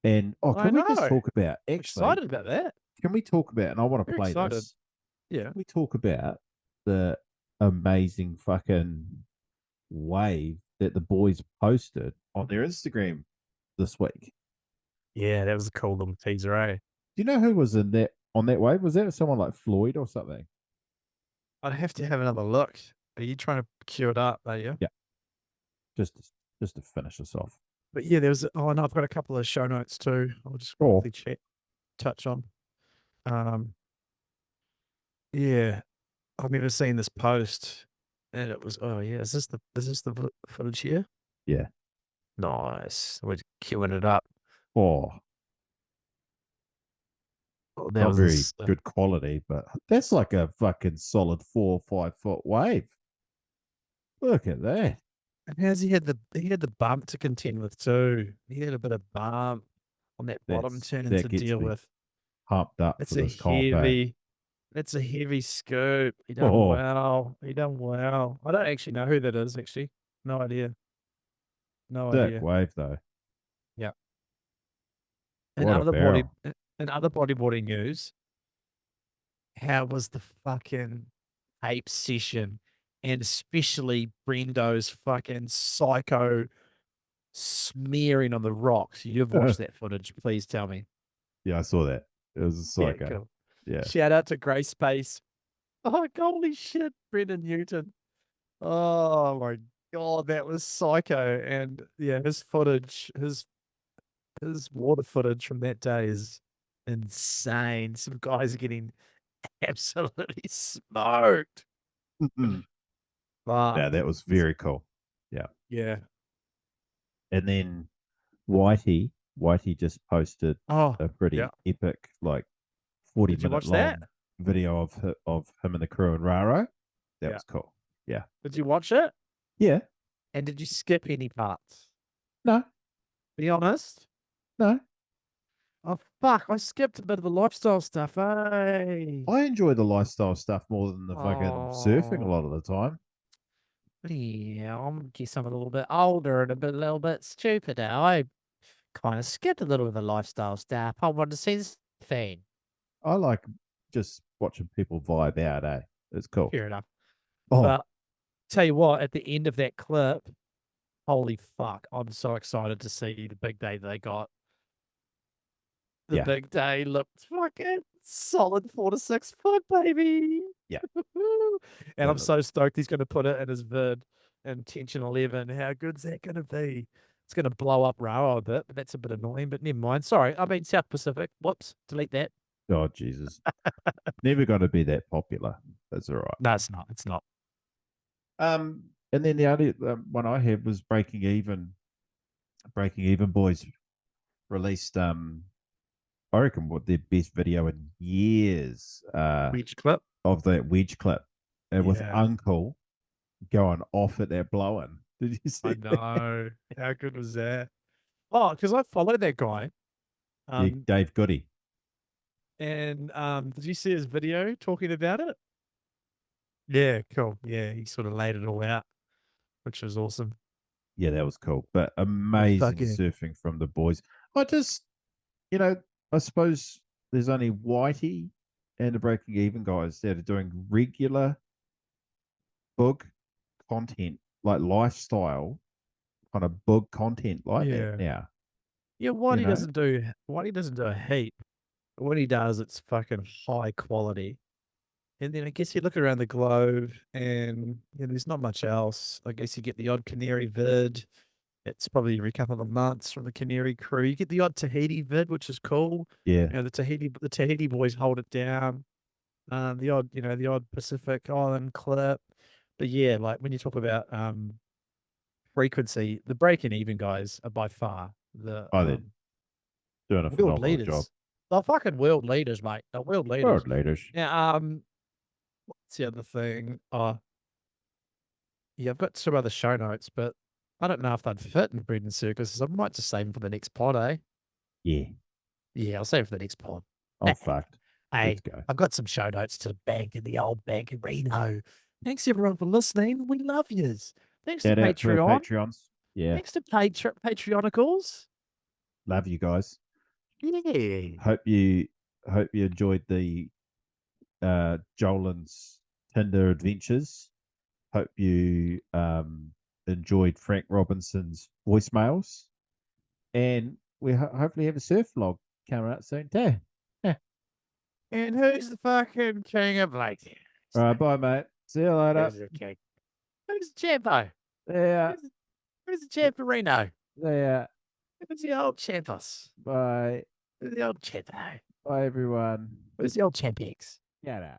And can we just talk about I'm excited about that. Can we talk about, and I want to play this. Yeah. Can we talk about the amazing fucking wave that the boys posted on their Instagram this week? Yeah, that was a cool little teaser, eh? Do you know who was on that wave? Was that someone like Floyd or something? I'd have to have another look. Are you trying to queue it up, are you? Yeah. Just to finish this off. But yeah, there was. Oh no, I've got a couple of show notes too. I'll just quickly touch on. Yeah, I remember seeing this post, and it was. Oh yeah, is this the footage here? Yeah. Nice. We're queuing it up. Oh, That not was very good quality, but that's like a fucking solid 4 or 5 foot wave. Look at that. And he had the bump to contend with too. He had a bit of bump on that bottom turn to deal with. Pumped up It's for a this comp. heavy. It's a heavy scoop. He done well. He done well. I don't actually know who that is. Actually, no idea. No Sick idea. wave though. Yeah. What a barrel. In other bodyboarding news, how was the fucking ape session? And especially Brendo's fucking psycho smearing on the rocks. You've watched that footage. Please tell me. Yeah, I saw that. It was a psycho. Yeah, cool. Yeah. Shout out to Grey Space. Oh, holy shit, Brendan Newton. Oh my God, that was psycho. And yeah, his footage, his water footage from that day is insane. Some guys are getting absolutely smoked. Yeah, that was very cool. Yeah. Yeah. And then Whitey just posted a pretty epic, like 40-minute long video of him and the crew in Raro. That was cool. Yeah. Did you watch it? Yeah. And did you skip any parts? No. Be honest? No. Oh, fuck. I skipped a bit of the lifestyle stuff, eh? I enjoy the lifestyle stuff more than the fucking surfing a lot of the time. Yeah, I guess I'm a little bit older and a little bit stupider. I kind of skipped a little of the lifestyle stuff. I wanted to see this thing. I like just watching people vibe out, eh? It's cool. Fair enough. But tell you what, at the end of that clip, holy fuck, I'm so excited to see the big day they got. The big day looked fucking solid 4 to 6 foot, baby. Yeah. And I'm so stoked he's going to put it in his vid in Tension 11. How good's that going to be? It's going to blow up Rao a bit, but that's a bit annoying. But never mind. Sorry, I mean South Pacific. Whoops, delete that. Oh, Jesus. Never going to be that popular. That's all right. No, it's not. It's not. And then the only one I had was Breaking Even. Breaking Even boys released I reckon what their best video in years. Wedge clip of that wedge clip, and with Uncle going off at that blowing. Did you see? I know. How good was that? Oh, because I followed that guy, Dave Goody. And did you see his video talking about it? Yeah, cool. Yeah, he sort of laid it all out, which was awesome. Yeah, that was cool. But amazing surfing from the boys. I just, I suppose there's only Whitey and the Breaking Even guys that are doing regular book content, like lifestyle kind of book content like Yeah. that now. Yeah, what You he know? doesn't do, what he doesn't do a heap. When he does, it's fucking high quality. And then I guess you look around the globe and there's not much else. I guess you get the odd Canary vid. It's probably every couple of months from the Canary crew. You get the odd Tahiti vid, which is cool. Yeah. The Tahiti boys hold it down. The odd Pacific Island clip. But yeah, like when you talk about frequency, the Breaking Even guys are by far the they're doing a world phenomenal leaders. job. They're fucking world leaders, mate. They're world leaders. World leaders. Yeah. What's the other thing? Yeah, I've got some other show notes, but I don't know if they'd fit in Bread and Circuses. I might just save them for the next pod, eh? Yeah. Yeah, I'll save it for the next pod. I'm fucked. Hey, Let's go. I've got some show notes to bank in the old bank in Reno. Thanks everyone for listening. We love yous. Thanks to Shout out to our Patreon. Patreons. Yeah. Thanks to Patreonicals. Love you guys. Yeah. Hope you enjoyed the Jolin's Tinder adventures. Hope you enjoyed Frank Robinson's voicemails. And we hopefully have a surf vlog coming out soon too. And who's the fucking king of Lake? All right, bye, mate. See you later. Who's the king? Who's the champo? Yeah. Who's the champ for Reno? Yeah. Who's the old champos? Bye. Who's the old champo? Bye, everyone. Who's the old champions? Get out.